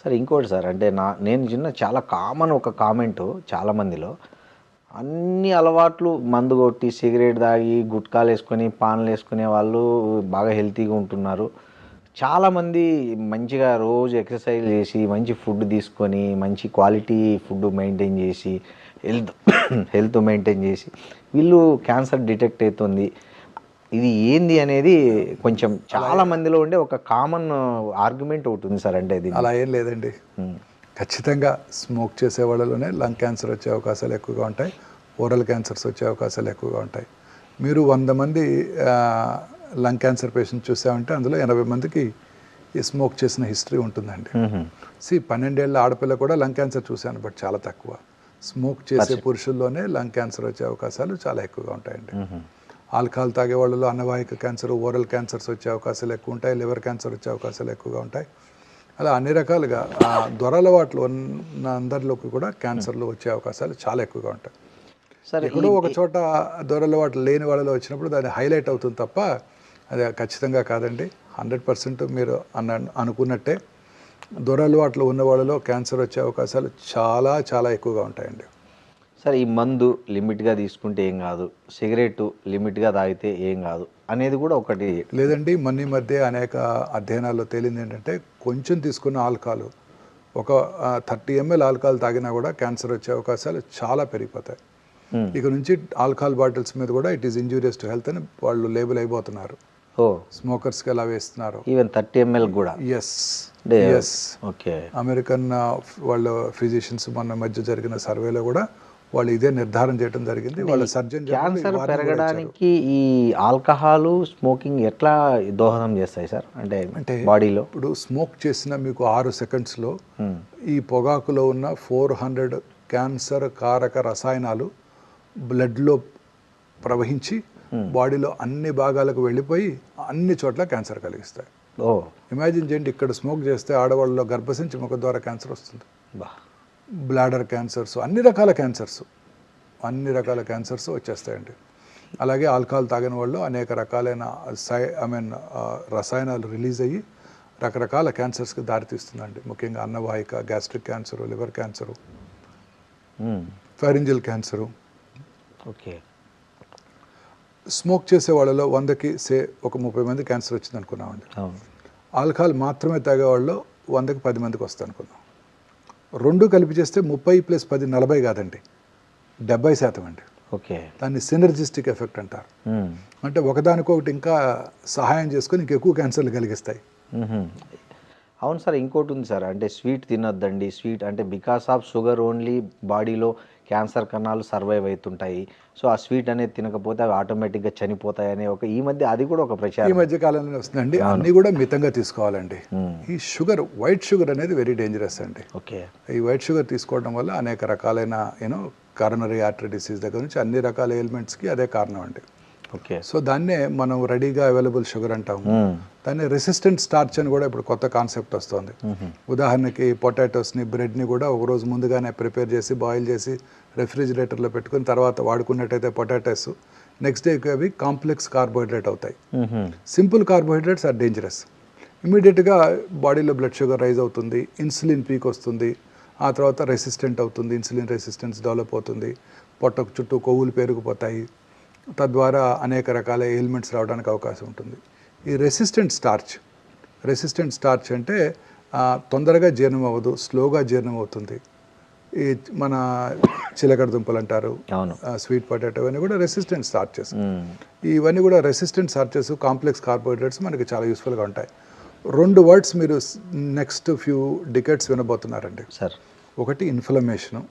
Sir ఇంకోటి sir, అంటే నేను చిన్న చాలా కామన్ ఒక కామెంటు చాలా మందిలో, అన్ని అలవాట్లు మందు కొట్టి సిగరెట్ తాగి గుట్కాలు వేసుకొని పాన్లు వేసుకునే వాళ్ళు బాగా హెల్తీగా ఉంటున్నారు. చాలామంది మంచిగా రోజు ఎక్సర్సైజ్ చేసి మంచి ఫుడ్ తీసుకొని మంచి క్వాలిటీ ఫుడ్ మెయింటైన్ చేసి హెల్త్ హెల్త్ మెయింటైన్ చేసి వీళ్ళు క్యాన్సర్ డిటెక్ట్ అవుతుంది. ఇది ఏంది అనేది కొంచెం చాలా మందిలో ఉండే ఒక కామన్ ఆర్గ్యుమెంట్ ఒకటి ఉంది సార్. అంటే ఇది అలా ఏం లేదండి. ఖచ్చితంగా స్మోక్ చేసే వాళ్ళలోనే లంగ్ క్యాన్సర్ వచ్చే అవకాశాలు ఎక్కువగా ఉంటాయి, ఓరల్ క్యాన్సర్స్ వచ్చే అవకాశాలు ఎక్కువగా ఉంటాయి. మీరు 100 మంది లంగ్ క్యాన్సర్ పేషెంట్ చూసామంటే అందులో 80 మందికి ఈ స్మోక్ చేసిన హిస్టరీ ఉంటుందండి. 12 ఏళ్ళ ఆడపిల్ల కూడా లంగ్ క్యాన్సర్ చూశాను, బట్ చాలా తక్కువ. స్మోక్ చేసే పురుషుల్లోనే లంగ్ క్యాన్సర్ వచ్చే అవకాశాలు చాలా ఎక్కువగా ఉంటాయండి. ఆల్కహాల్ తాగే వాళ్ళలో అన్నవాహిక క్యాన్సర్, ఓరల్ క్యాన్సర్స్ వచ్చే అవకాశాలు ఎక్కువ ఉంటాయి, లివర్ క్యాన్సర్ వచ్చే అవకాశాలు ఎక్కువగా ఉంటాయి. అలా అన్ని రకాలుగా దురలవాట్లు ఉన్న అందరిలోకి కూడా క్యాన్సర్లు వచ్చే అవకాశాలు చాలా ఎక్కువగా ఉంటాయి. సరే, ఎక్కడో ఒక చోట దురలవాట్లు లేని వాళ్ళలో వచ్చినప్పుడు దాన్ని హైలైట్ అవుతుంది తప్ప అది ఖచ్చితంగా కాదండి. 100% మీరు అనుకున్నట్టే దురలవాట్లు ఉన్న వాళ్ళలో క్యాన్సర్ వచ్చే అవకాశాలు చాలా చాలా ఎక్కువగా ఉంటాయండి. సరే, ఈ మందు లిమిట్గా తీసుకుంటే ఏం కాదు, సిగరెట్ లిమిట్గా తాగితే ఏం కాదు అనేది కూడా ఒకటి లేదండి. ఈ మధ్య అనేక అధ్యయనాల్లో తేలింది ఏంటంటే, కొంచెం తీసుకున్న ఆల్కహాల్, ఒక 30 ml ఆల్కహాల్ తాగినా కూడా క్యాన్సర్ వచ్చే అవకాశాలు చాలా పెరిగిపోతాయి. ఇక నుంచి ఆల్కహాల్ బాటిల్స్ మీద కూడా it is injurious to health అని వాళ్ళు లేబుల్ అయిపోతున్నారు. స్మోకర్స్కి ఎలా వేస్తున్నారు, ఈవెన్ 30 ml కూడా. Yes okay. అమెరికన్ వాళ్ళు ఫిజిషియన్స్ మొన్న మధ్య జరిగిన సర్వేలో కూడా వాళ్ళు ఇదే నిర్ధారణ చేయడం జరిగింది. వాళ్ళ సర్జన్ క్యాన్సర్ పెరగడానికి ఈ ఆల్కహాల్ స్మోకింగ్ ఎట్లా దోహదం చేస్తాయి సార్? అంటే బాడీలో ఇప్పుడు స్మోక్ చేసిన మీకు 6 సెకండ్స్లో ఈ పొగాకులో ఉన్న 400 క్యాన్సర్ కారక రసాయనాలు బ్లడ్లో ప్రవహించి బాడీలో అన్ని భాగాలకు వెళ్ళిపోయి అన్ని చోట్ల క్యాన్సర్ కలిగిస్తాయి. ఇమాజిన్ చేయండి, ఇక్కడ స్మోక్ చేస్తే ఆడవాళ్ళలో గర్భసంచి ముఖ ద్వారా క్యాన్సర్ వస్తుంది, బ్లాడర్ క్యాన్సర్స్, అన్ని రకాల క్యాన్సర్స్ వచ్చేస్తాయండి. అలాగే ఆల్కహాల్ తాగిన వాళ్ళు అనేక రకాలైన రసాయనాలు రిలీజ్ అయ్యి రకరకాల క్యాన్సర్స్కి దారితీస్తుందండి. ముఖ్యంగా అన్నవాహిక, gastric cancer, liver cancer, pharyngeal cancer. Okay. Smoke చేసే వాళ్ళలో 100కి ఒక 30 మంది క్యాన్సర్ వచ్చింది అనుకున్నామండి. ఆల్కహాల్ మాత్రమే తాగే వాళ్ళు 100కి 10 మందికి వస్తుంది అనుకున్నాం. రెండు కలిపి చేస్తే 30 + 10 40 కాదండి, 70% అండి. ఓకే. దాన్ని సినర్జిస్టిక్ ఎఫెక్ట్ అంటారు. అంటే ఒకదానికొకటి ఇంకా సహాయం చేసుకొని ఇంకెక్కువ క్యాన్సర్లు కలిగిస్తాయి. అవును సార్, ఇంకోటి ఉంది సార్, అంటే స్వీట్ తినొద్దండి. స్వీట్ అంటే బికాస్ ఆఫ్ షుగర్ ఓన్లీ బాడీలో క్యాన్సర్ కణాలు సర్వైవ్ అవుతుంటాయి. సో ఆ స్వీట్ అనేది తినకపోతే అవి ఆటోమేటిక్గా చనిపోతాయి అనే ఒక ఈ మధ్య అది కూడా ఒక ప్రచారం ఈ మధ్య కాలంలో వస్తుందండి. అన్నీ కూడా మితంగా తీసుకోవాలండి. ఈ షుగర్, వైట్ షుగర్ అనేది వెరీ డేంజరస్ అండి. ఓకే. ఈ వైట్ షుగర్ తీసుకోవడం వల్ల అనేక రకాలైన కారోనరీ ఆర్టరీ డిసీజ్ దగ్గర నుంచి అన్ని రకాల ఎయిల్మెంట్స్కి అదే కారణం అండి. ఓకే. సో దాన్నే మనం రెడీగా అవైలబుల్ షుగర్ అంటాము. దాన్ని రెసిస్టెంట్ స్టార్చ్ అని కూడా ఇప్పుడు కొత్త కాన్సెప్ట్ వస్తుంది. ఉదాహరణకి పొటాటోస్ని, బ్రెడ్ని కూడా ఒక రోజు ముందుగానే ప్రిపేర్ చేసి బాయిల్ చేసి రెఫ్రిజిరేటర్లో పెట్టుకుని తర్వాత వాడుకున్నట్టయితే పొటాటోస్ నెక్స్ట్ డేకి అవి కాంప్లెక్స్ కార్బోహైడ్రేట్ అవుతాయి. Simple carbohydrates are dangerous. ఇమీడియట్గా బాడీలో బ్లడ్ షుగర్ రైజ్ అవుతుంది, ఇన్సులిన్ పీక్ వస్తుంది, ఆ తర్వాత రెసిస్టెంట్ అవుతుంది, ఇన్సులిన్ రెసిస్టెన్స్ డెవలప్ అవుతుంది, పొట్టకు చుట్టూ కొవ్వులు పెరిగిపోతాయి, తద్వారా అనేక రకాల ఎయిల్మెంట్స్ రావడానికి అవకాశం ఉంటుంది. ఈ రెసిస్టెంట్ స్టార్చ్ అంటే తొందరగా జీర్ణం అవ్వదు, స్లోగా జీర్ణం అవుతుంది. ఈ మన చిలకడ దుంపలు అంటారు, స్వీట్ పొటాటో, ఇవన్నీ కూడా రెసిస్టెంట్ స్టార్చెస్. ఇవన్నీ కూడా రెసిస్టెంట్ స్టార్చెస్, కాంప్లెక్స్ కార్బోహైడ్రేట్స్ మనకి చాలా యూస్ఫుల్గా ఉంటాయి. 2 వర్డ్స్ మీరు నెక్స్ట్ ఫ్యూ డికేట్స్ వినబోతున్నారండి. సార్, ఒకటి ఇన్ఫ్లమేషను,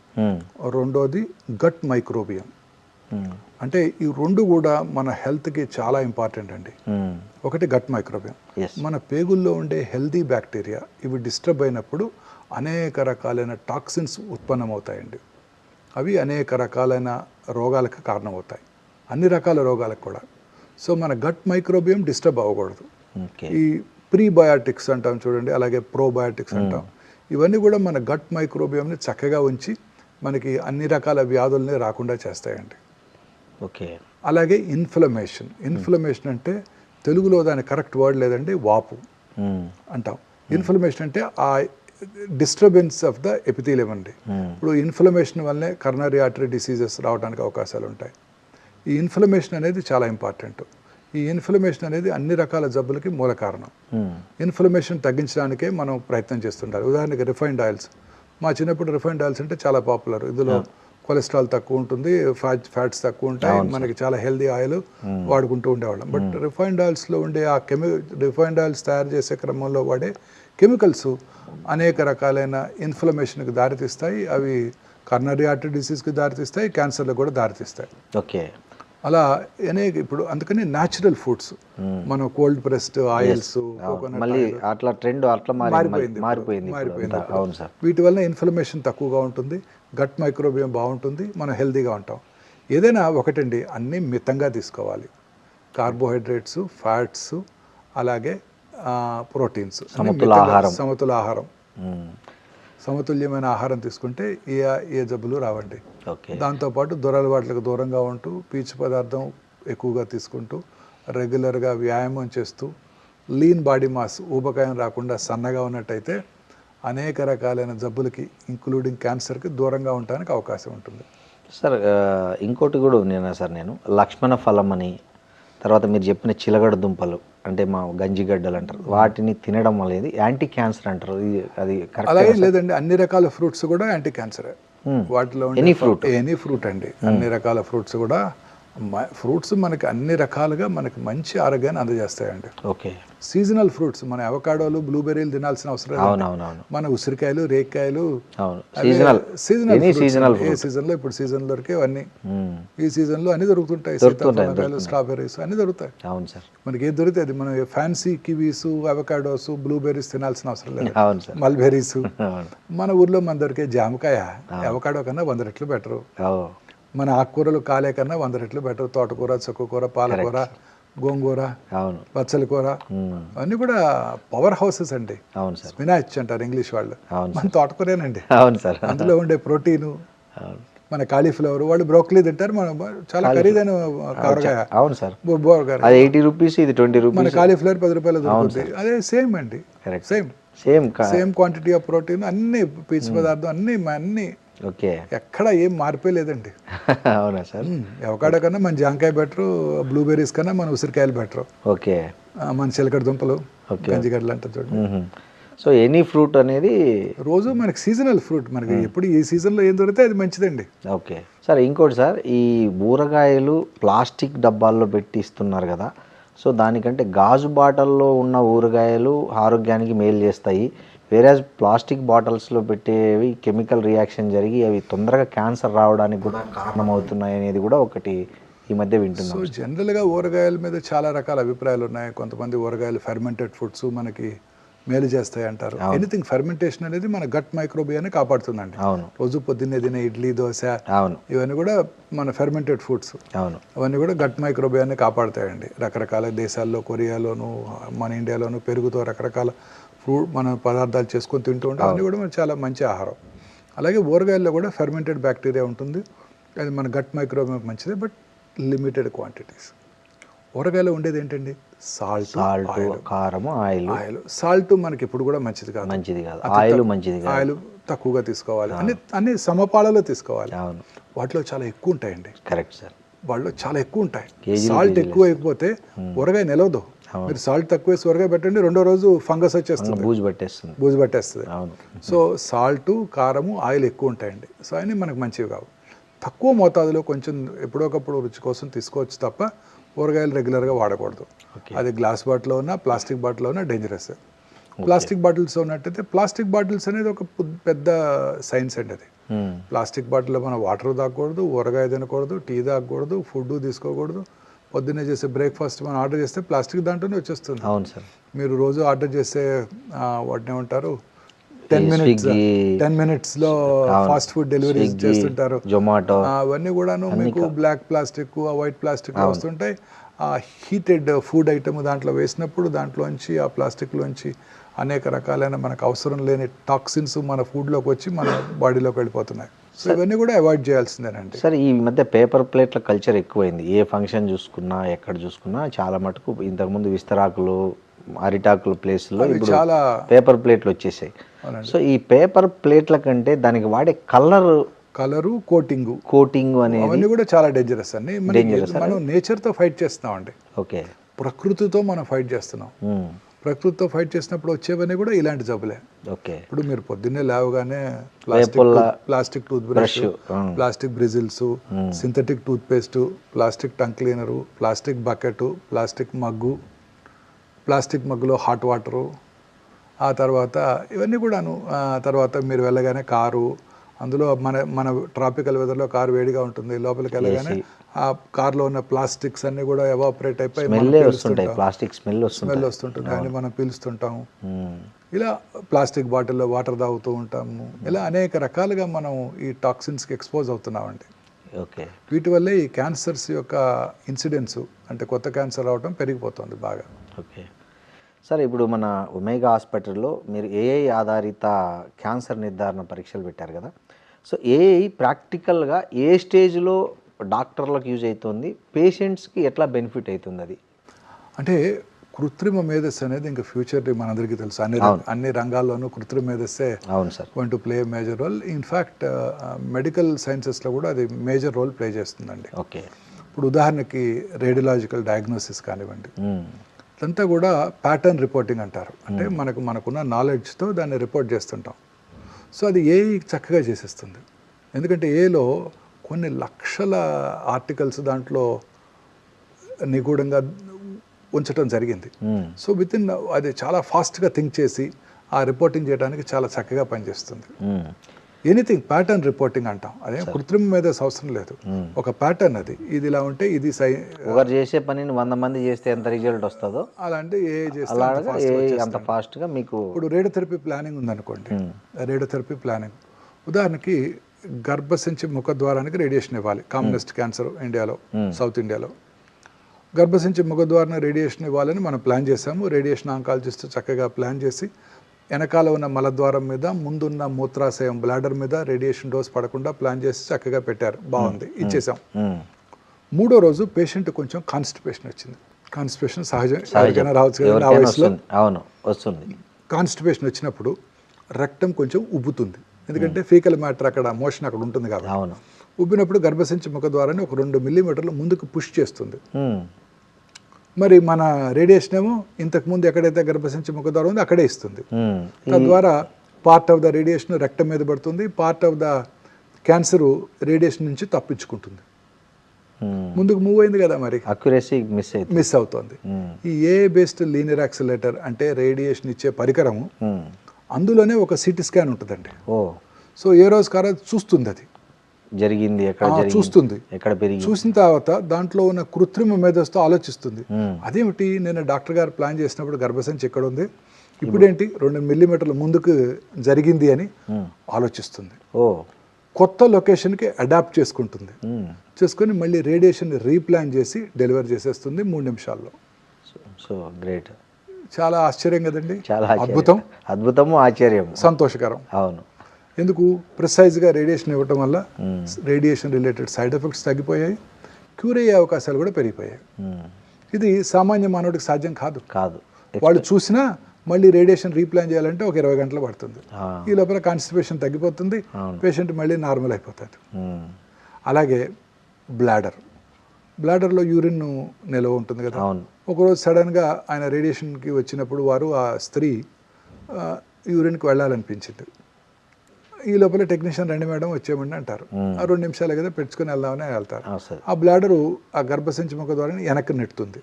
రెండోది గట్ మైక్రోబియం. అంటే ఈ 2 కూడా మన హెల్త్కి చాలా ఇంపార్టెంట్ అండి. ఒకటి గట్ మైక్రోబియం, మన పేగుల్లో ఉండే హెల్దీ బ్యాక్టీరియా, ఇవి డిస్టర్బ్ అయినప్పుడు అనేక రకాలైన టాక్సిన్స్ ఉత్పన్నమవుతాయండి. అవి అనేక రకాలైన రోగాలకు కారణమవుతాయి, అన్ని రకాల రోగాలకు కూడా. సో మన గట్ మైక్రోబియం డిస్టర్బ్ అవ్వకూడదు. ఈ ప్రీబయాటిక్స్ అంటాం చూడండి, అలాగే ప్రోబయాటిక్స్ అంటాం, ఇవన్నీ కూడా మన గట్ మైక్రోబియంని చక్కగా ఉంచి మనకి అన్ని రకాల వ్యాధుల్ని రాకుండా చేస్తాయండి. ఓకే. అలాగే ఇన్ఫ్లమేషన్ అంటే తెలుగులో దాని కరెక్ట్ వర్డ్ లేదండి, వాపు అంటాం. ఇన్ఫ్లమేషన్ అంటే ఆ డిస్టర్బెన్స్ ఆఫ్ ద ఎపిథీలియం అండి. ఇప్పుడు ఇన్ఫ్లమేషన్ వల్లనే కరోనరీ ఆర్టరీ డిసీజెస్ రావడానికి అవకాశాలు ఉంటాయి. ఈ ఇన్ఫ్లమేషన్ అనేది చాలా ఇంపార్టెంట్. ఈ ఇన్ఫ్లమేషన్ అనేది అన్ని రకాల జబ్బులకి మూల కారణం. ఇన్ఫ్లమేషన్ తగ్గించడానికే మనం ప్రయత్నం చేస్తుంటారు. ఉదాహరణకి రిఫైన్డ్ ఆయిల్స్. మా చిన్నప్పుడు రిఫైన్డ్ ఆయిల్స్ అంటే చాలా పాపులర్. ఇందులో కొలెస్ట్రాల్ తక్కువ ఉంటుంది, ఫ్యాట్స్ తక్కువ ఉంటాయి, మనకి చాలా హెల్దీ ఆయిల్ వాడుకుంటూ ఉండేవాళ్ళం. బట్ రిఫైన్డ్ ఆయిల్స్లో ఉండే ఆ రిఫైన్డ్ ఆయిల్స్ తయారు చేసే క్రమంలో వాడే కెమికల్స్ అనేక రకాలైన ఇన్ఫ్లమేషన్కి దారితీస్తాయి. అవి కరోనరీ ఆర్టరీ డిసీజ్కి దారితీస్తాయి, క్యాన్సర్లకు కూడా దారితీస్తాయి. ఓకే. అలా అనేక ఇప్పుడు అందుకని న్యాచురల్ ఫుడ్స్, మనం కోల్డ్ ప్రెస్డ్ ఆయిల్స్, మళ్ళీ అట్లా ట్రెండ్ అట్లా మారిపోయింది. అవును సార్. వీటి వల్ల ఇన్ఫ్లమేషన్ తక్కువగా ఉంటుంది, గట్ మైక్రోబియం బాగుంటుంది, మనం హెల్తీగా ఉంటాం. ఏదైనా ఒకటండి, అన్నీ మితంగా తీసుకోవాలి. కార్బోహైడ్రేట్స్, ఫ్యాట్స్, అలాగే ప్రోటీన్స్, సమతుల ఆహారం, సమతుల్యమైన ఆహారం తీసుకుంటే ఏ జబ్బులు రావండి. దాంతోపాటు దురలవాట్లకు దూరంగా ఉంటూ, పీచు పదార్థం ఎక్కువగా తీసుకుంటూ, రెగ్యులర్గా వ్యాయామం చేస్తూ, లీన్ బాడీ మాస్, ఊబకాయం రాకుండా సన్నగా ఉన్నట్టయితే అనేక రకాలైన జబ్బులకి ఇంక్లూడింగ్ క్యాన్సర్కి దూరంగా ఉండడానికి అవకాశం ఉంటుంది. సార్ ఇంకోటి కూడా ఉంది సార్, నేను లక్ష్మణ ఫలం అని, తర్వాత మీరు చెప్పిన చిలగడ దుంపలు అంటే మా గంజిగడ్డలు అంటారు, వాటిని తినడం అనేది యాంటీ క్యాన్సర్ అంటారు. అది అలాగే లేదండి, అన్ని రకాల ఫ్రూట్స్ కూడా యాంటీ క్యాన్సరే. వాటిలో ఎనీ ఫ్రూట్ అండి, అన్ని రకాల ఫ్రూట్స్ కూడా, ఫ్రూట్స్ మనకి అన్ని రకాలుగా మనకి మంచి ఆరోగ్యాన్ని అందజేస్తాయండి. ఓకే. సీజనల్ ఫ్రూట్స్, మన అవకాడోలు, బ్లూబెర్రీలు తినాల్సిన అవసరం లేదు. మన ఉసిరికాయలు, రేక్కాయలు సీజనల్, ఏ సీజన్లో ఇప్పుడు సీజన్ దొరికే అన్ని ఈ సీజన్లో అన్ని దొరుకుతుంటాయి. సీతాఫలకాయలు, స్ట్రాబెర్రీస్ అన్ని దొరుకుతాయి. అవును సార్. మనకి ఏది దొరికితే అది. మనం ఫ్యాన్సీ కివీస్, అవకాడోస్, బ్లూబెర్రీస్ తినాల్సిన అవసరం లేదు. మల్బెర్రీస్, మన ఊర్లో మన దొరికే జామకాయ అవకాడో కన్నా 100 రెట్లు బెటరు. మన ఆకుకూరలు కాలే కన్నా 100 రెట్లు బెటర్. తోటకూర, చుక్కకూర, పాలకూర, గోంగూర, బచ్చల కూర అన్నీ కూడా పవర్ హౌసెస్ అండి. స్పినాచ్ అంటారు ఇంగ్లీష్ వాళ్ళు, మన తోటకూరేనండి. అందులో ఉండే ప్రోటీను, మన కాలీఫ్లవర్, వాళ్ళు బ్రోకలీ తింటారు, మన చాలా ఖరీదైన కూరగాయ. అవును సార్. 80 రూపీస్, ఇది 20 రూపీస్. మన కాలీఫ్లవర్ 10 రూపాయలు దొరుకుతుంది. అదే సేమ్ అండి, సేమ్ క్వాంటిటీ ఆఫ్ ప్రోటీన్, అన్ని పీచు పదార్థం, అన్ని ఓకే. ఎక్కడ ఏం మార్పే లేదండి. అవునా సార్. అవకాడో కన్నా మన జాంకాయ బెటరు, బ్లూబెర్రీస్ కన్నా మన ఉసిరికాయలు బెటరు. ఓకే. మన చిలకడ దుంపలు, గంజిగడ్డలు అంటే చూడండి. సో ఎనీ ఫ్రూట్ అనేది రోజు మనకి సీజనల్ ఫ్రూట్, మనకి ఎప్పుడు ఈ సీజన్లో ఏం దొరికితే అది మంచిదండి. Okay sir. ఇంకోటి సార్, ఈ ఊరగాయలు ప్లాస్టిక్ డబ్బాల్లో పెట్టి ఇస్తున్నారు కదా, సో దానికంటే గాజు బాటల్లో ఉన్న ఊరగాయలు ఆరోగ్యానికి మేలు చేస్తాయి. వేరే ప్లాస్టిక్ బాటిల్స్లో పెట్టేవి కెమికల్ రియాక్షన్ జరిగి అవి తొందరగా క్యాన్సర్ రావడానికి కూడా కారణమవుతున్నాయి అనేది కూడా ఒకటి ఈ మధ్య వింటున్నాం. సో జనరల్గా ఊరగాయల మీద చాలా రకాల అభిప్రాయాలు ఉన్నాయి. కొంతమంది ఊరగాయలు ఫెర్మెంటెడ్ ఫుడ్స్ మనకి మేలు చేస్తాయి అంటారు. ఎనీథింగ్ ఫెర్మెంటేషన్ అనేది మన గట్ మైక్రోబియాన్ని కాపాడుతుందండి. రోజు పొద్దున్నే తినే ఇడ్లీ, దోశ, ఇవన్నీ కూడా మన ఫెర్మెంటెడ్ ఫుడ్స్, అవన్నీ కూడా గట్ మైక్రోబియాన్ని కాపాడుతాయండి. రకరకాల దేశాల్లో, కొరియాలోను, మన ఇండియాలోను పెరుగుతో రకరకాల ఫ్రూట్ మన పదార్థాలు చేసుకొని తింటూ ఉంటాం. అవన్నీ కూడా మనకు చాలా మంచి ఆహారం. అలాగే ఊరగాయల్లో కూడా ఫెర్మెంటెడ్ బ్యాక్టీరియా ఉంటుంది, అది మన గట్ మైక్రోబియం మంచిది, బట్ లిమిటెడ్ క్వాంటిటీస్. ఊరగాయలో ఉండేది ఏంటండి? సాల్ట్, కారం, ఆయిల్. సాల్ట్ మనకి ఇప్పుడు కూడా మంచిది కాదు. ఆయిల్ తక్కువగా తీసుకోవాలి, అన్ని సమపాలలో తీసుకోవాలి. వాటిలో చాలా ఎక్కువ ఉంటాయండి. Correct sir. వాటిలో చాలా ఎక్కువ ఉంటాయి. సాల్ట్ ఎక్కువ అయిపోతే ఊరగాయ నిలవదు. మీరు సాల్ట్ తక్కువ వేసి ఊరగాయ పెట్టండి, 2వ రోజు ఫంగస్ వచ్చేస్తుంది, బూజు పట్టేస్తుంది. సో సాల్ట్, కారము, ఆయిల్ ఎక్కువ ఉంటాయండి. సో అన్నీ మనకు మంచివి కావు. తక్కువ మోతాదులో కొంచెం ఎప్పుడోకప్పుడు రుచి కోసం తీసుకోవచ్చు తప్ప ఊరగాయలు రెగ్యులర్గా వాడకూడదు. అది గ్లాస్ బాటిల్లో ఉన్నా, ప్లాస్టిక్ బాటిల్లో ఉన్నా డేంజరస్. ప్లాస్టిక్ బాటిల్స్ ఉన్నట్టయితే, ప్లాస్టిక్ బాటిల్స్ అనేది ఒక పెద్ద సైన్స్ అండి. అది ప్లాస్టిక్ బాటిల్లో మనం వాటర్ తాగకూడదు, ఊరగాయ తినకూడదు, టీ తాగకూడదు, ఫుడ్ తీసుకోకూడదు. పొద్దున్నే చేసే బ్రేక్ఫాస్ట్ మనం ఆర్డర్ చేస్తే ప్లాస్టిక్ దాంట్లోనే వచ్చేస్తుంది. అవును సార్. మీరు రోజు ఆర్డర్ చేస్తే వాటిని ఏమంటారు, 10 minutesలో ఫాస్ట్ ఫుడ్ డెలివరీ చేస్తుంటారు, జొమాటో. అవన్నీ కూడాను మీకు బ్లాక్ ప్లాస్టిక్, వైట్ ప్లాస్టిక్ వస్తుంటాయి. ఆ హీటెడ్ ఫుడ్ ఐటమ్ దాంట్లో వేసినప్పుడు దాంట్లోంచి, ఆ ప్లాస్టిక్లోంచి అనేక రకాలైన మనకు అవసరం లేని టాక్సిన్స్ మన ఫుడ్లోకి వచ్చి మన బాడీలోకి వెళ్ళిపోతున్నాయి. సో ఇవన్నీ కూడా అవాయిడ్ చేయాల్సిందేనండి. సార్ ఈ మధ్య పేపర్ ప్లేట్ల కల్చర్ ఎక్కువైంది. ఏ ఫంక్షన్ చూసుకున్నా, ఎక్కడ చూసుకున్నా చాలా మటుకు ఇంతకుముందు విస్తరాకులు అరిటాకుల ప్లేస్లో అవి ఇప్పుడు చాలా పేపర్ ప్లేట్లు వచ్చేసాయి. సో ఈ పేపర్ ప్లేట్ల కంటే దానికి వాడే కలరు కోటింగ్ అనేది అవన్నీ కూడా చాలా డేంజరస్ అండి. మనం నేచర్తో ఫైట్ చేస్తున్నామండి. ఓకే, ప్రకృతితో మనం ఫైట్ చేస్తున్నాం. ప్రకృతితో ఫైట్ చేసినప్పుడు వచ్చేవన్నీ కూడా ఇలాంటి జబ్బులే. ఓకే, ఇప్పుడు మీరు పొద్దున్నే లేవగానే plastic toothbrush, plastic bristles, synthetic toothpaste, plastic tongue cleaner, plastic bucket, plastic మగ్గులో హాట్ వాటరు, ఆ తర్వాత ఇవన్నీ కూడాను. తర్వాత మీరు వెళ్ళగానే కారు, అందులో మన ట్రాపికల్ వెదర్లో కారు వేడిగా ఉంటుంది, లోపలికి వెళ్ళగానే ఆ కార్లో ఉన్న ప్లాస్టిక్స్ అన్ని కూడా ఎవాపరేట్ అయిపోయి ప్లాస్టిక్ స్మెల్ వస్తుంటుంది, కానీ మనం పీలుస్తుంటాము. ఇలా ప్లాస్టిక్ బాటిల్లో వాటర్ తాగుతూ ఉంటాము. ఇలా అనేక రకాలుగా మనం ఈ టాక్సిన్స్కి ఎక్స్పోజ్ అవుతున్నామండి. ఓకే, వీటి వల్లే ఈ క్యాన్సర్స్ యొక్క ఇన్సిడెన్స్, అంటే కొత్త క్యాన్సర్ రావడం పెరిగిపోతుంది బాగా. ఓకే సార్, ఇప్పుడు మన ఒమేగా హాస్పిటల్లో మీరు ఏఐ ఆధారిత క్యాన్సర్ నిర్ధారణ పరీక్షలు పెట్టారు కదా. సో ఏఐ ప్రాక్టికల్గా ఏ స్టేజ్లో డాక్టర్లకు యూజ్ అవుతుంది, పేషెంట్స్కి ఎట్లా బెనిఫిట్ అవుతుంది? అది అంటే కృత్రిమ మేధస్సు అనేది ఇంకా ఫ్యూచర్ మనందరికీ తెలుసు. అన్ని రంగాల్లోనూ కృత్రిమ మేధస్సే going to play major role. In fact medical సైన్సెస్లో కూడా అది మేజర్ రోల్ ప్లే చేస్తుందండి. ఓకే, ఇప్పుడు ఉదాహరణకి రేడియలాజికల్ డయాగ్నోసిస్ కానివ్వండి, ఇదంతా కూడా ప్యాటర్న్ రిపోర్టింగ్ అంటారు. అంటే మనకున్న నాలెడ్జ్తో దాన్ని రిపోర్ట్ చేస్తుంటాం. సో అది ఏఐ చక్కగా చేసేస్తుంది. ఎందుకంటే ఏలో కొన్ని లక్షల ఆర్టికల్స్ దాంట్లో నిగూఢంగా ఉంచడం జరిగింది. సో అది చాలా ఫాస్ట్గా థింక్ చేసి ఆ రిపోర్టింగ్ చేయడానికి చాలా చక్కగా పనిచేస్తుంది. ఎనీథింగ్ ప్యాటర్న్ రిపోర్టింగ్ అంటాం. అదేం కృత్రిమ మీద అవసరం లేదు, ఒక ప్యాటర్న్. అది ఇది ఇలా ఉంటే ఇది ఒకరు చేసే పనిని 100 మంది చేస్తే ఎంత రిజల్ట్ వస్తుందో అలాంటి అంత ఫాస్ట్గా మీకు. ఇప్పుడు రేడియోథెరపీ ప్లానింగ్ ఉందనుకోండి. రేడియోథెరపీ ప్లానింగ్ ఉదాహరణకి గర్భసంచి ముఖద్వారానికి రేడియేషన్ ఇవ్వాలి. కామనెస్ట్ క్యాన్సర్ ఇండియాలో, సౌత్ ఇండియాలో గర్భసంచి ముఖద్వారాన్ని రేడియేషన్ ఇవ్వాలని మనం ప్లాన్ చేసాము. రేడియేషన్ ఆంకాలజిస్ట్ చక్కగా ప్లాన్ చేసి వెనకాల ఉన్న మలద్వారం మీద, ముందున్న మూత్రాశయం బ్లాడర్ మీద రేడియేషన్ డోస్ పడకుండా ప్లాన్ చేసి చక్కగా పెట్టారు. బాగుంది, ఇచ్చేసాం. 3వ రోజు పేషెంట్ కొంచెం కాన్స్టిపేషన్ వచ్చింది. కాన్స్టిపేషన్ సహజం, రావచ్చు కదా ఆ వయసులో. కాన్స్టిపేషన్ వచ్చినప్పుడు రక్తం కొంచెం ఉబ్బుతుంది, ఎందుకంటే ఫీకల్ మ్యాటర్ అక్కడ మోషన్ అక్కడ ఉంటుంది కాబట్టి. ఉబ్బినప్పుడు గర్భసంచి ముఖద్వారాన్ని ఒక 2 మిల్లీమీటర్లు ముందుకు పుష్ చేస్తుంది. మరి మన రేడియేషన్ ఏమో ఇంతకుముందు ఎక్కడైతే గర్భసంచి ముఖద్వారం ఉందో అక్కడే ఇస్తుంది. తద్వారా పార్ట్ ఆఫ్ ద రేడియేషన్ రక్తం మీద పడుతుంది, part of the cancer radiation నుంచి తప్పించుకుంటుంది. ముందుకు మూవ్ అయింది కదా, మరి అక్యురసీ మిస్ అవుతుంది. ఈ ఏఐ బేస్డ్ లీనియర్ యాక్సిలరేటర్ అంటే రేడియేషన్ ఇచ్చే పరికరము, అందులోనే ఒక సిటీ స్కాన్ ఉంటుందండి. సో ఏ రోజు కారా చూస్తుంది, అది జరిగింది చూస్తుంది. చూసిన తర్వాత దాంట్లో ఉన్న కృత్రిమ మేధస్సుతో ఆలోచిస్తుంది. అదేమిటి, నేను డాక్టర్ గారు ప్లాన్ చేసినప్పుడు గర్భసంచి ఎక్కడ ఉంది, ఇప్పుడేంటి 2 మిల్లీమీటర్ల ముందుకు జరిగింది అని ఆలోచిస్తుంది. కొత్త లొకేషన్కి అడాప్ట్ చేసుకొని మళ్ళీ రేడియేషన్ రీప్లాన్ చేసి డెలివర్ చేసేస్తుంది 3 నిమిషాల్లో. సో గ్రేట్, చాలా ఆశ్చర్యం కదండి. చాలా అద్భుతము, ఆశ్చర్యం, సంతోషకరం. అవును. ఎందుకు, ప్రిసైజ్గా రేడియేషన్ ఇవ్వటం వల్ల రేడియేషన్ రిలేటెడ్ సైడ్ ఎఫెక్ట్స్ తగ్గిపోయాయి, క్యూర్ అయ్యే అవకాశాలు కూడా పెరిగిపోయాయి. ఇది సామాన్య మానవుడికి సాధ్యం కాదు. వాళ్ళు చూసినా మళ్ళీ రేడియేషన్ రీప్లాన్ చేయాలంటే ఒక 20 గంటలు పడుతుంది. ఈ లోపల కాన్స్టిపేషన్ తగ్గిపోతుంది, పేషెంట్ మళ్ళీ నార్మల్ అయిపోతుంది. అలాగే బ్లాడర్లో యూరిన్ నిల్వ ఉంటుంది కదా. ఒకరోజు సడన్గా ఆయన రేడియేషన్కి వచ్చినప్పుడు ఆ స్త్రీ యూరిన్కి వెళ్ళాలనిపించింది. ఈ లోపల టెక్నీషియన్ రండి మేడం వచ్చేయమండి అంటారు. ఆ 2 నిమిషాలు కదా పెట్టుకుని వెళ్దామని వెళ్తారు. ఆ బ్లాడరు ఆ గర్భసంచి ముఖ ద్వారా వెనక్కి నెట్టుతుంది.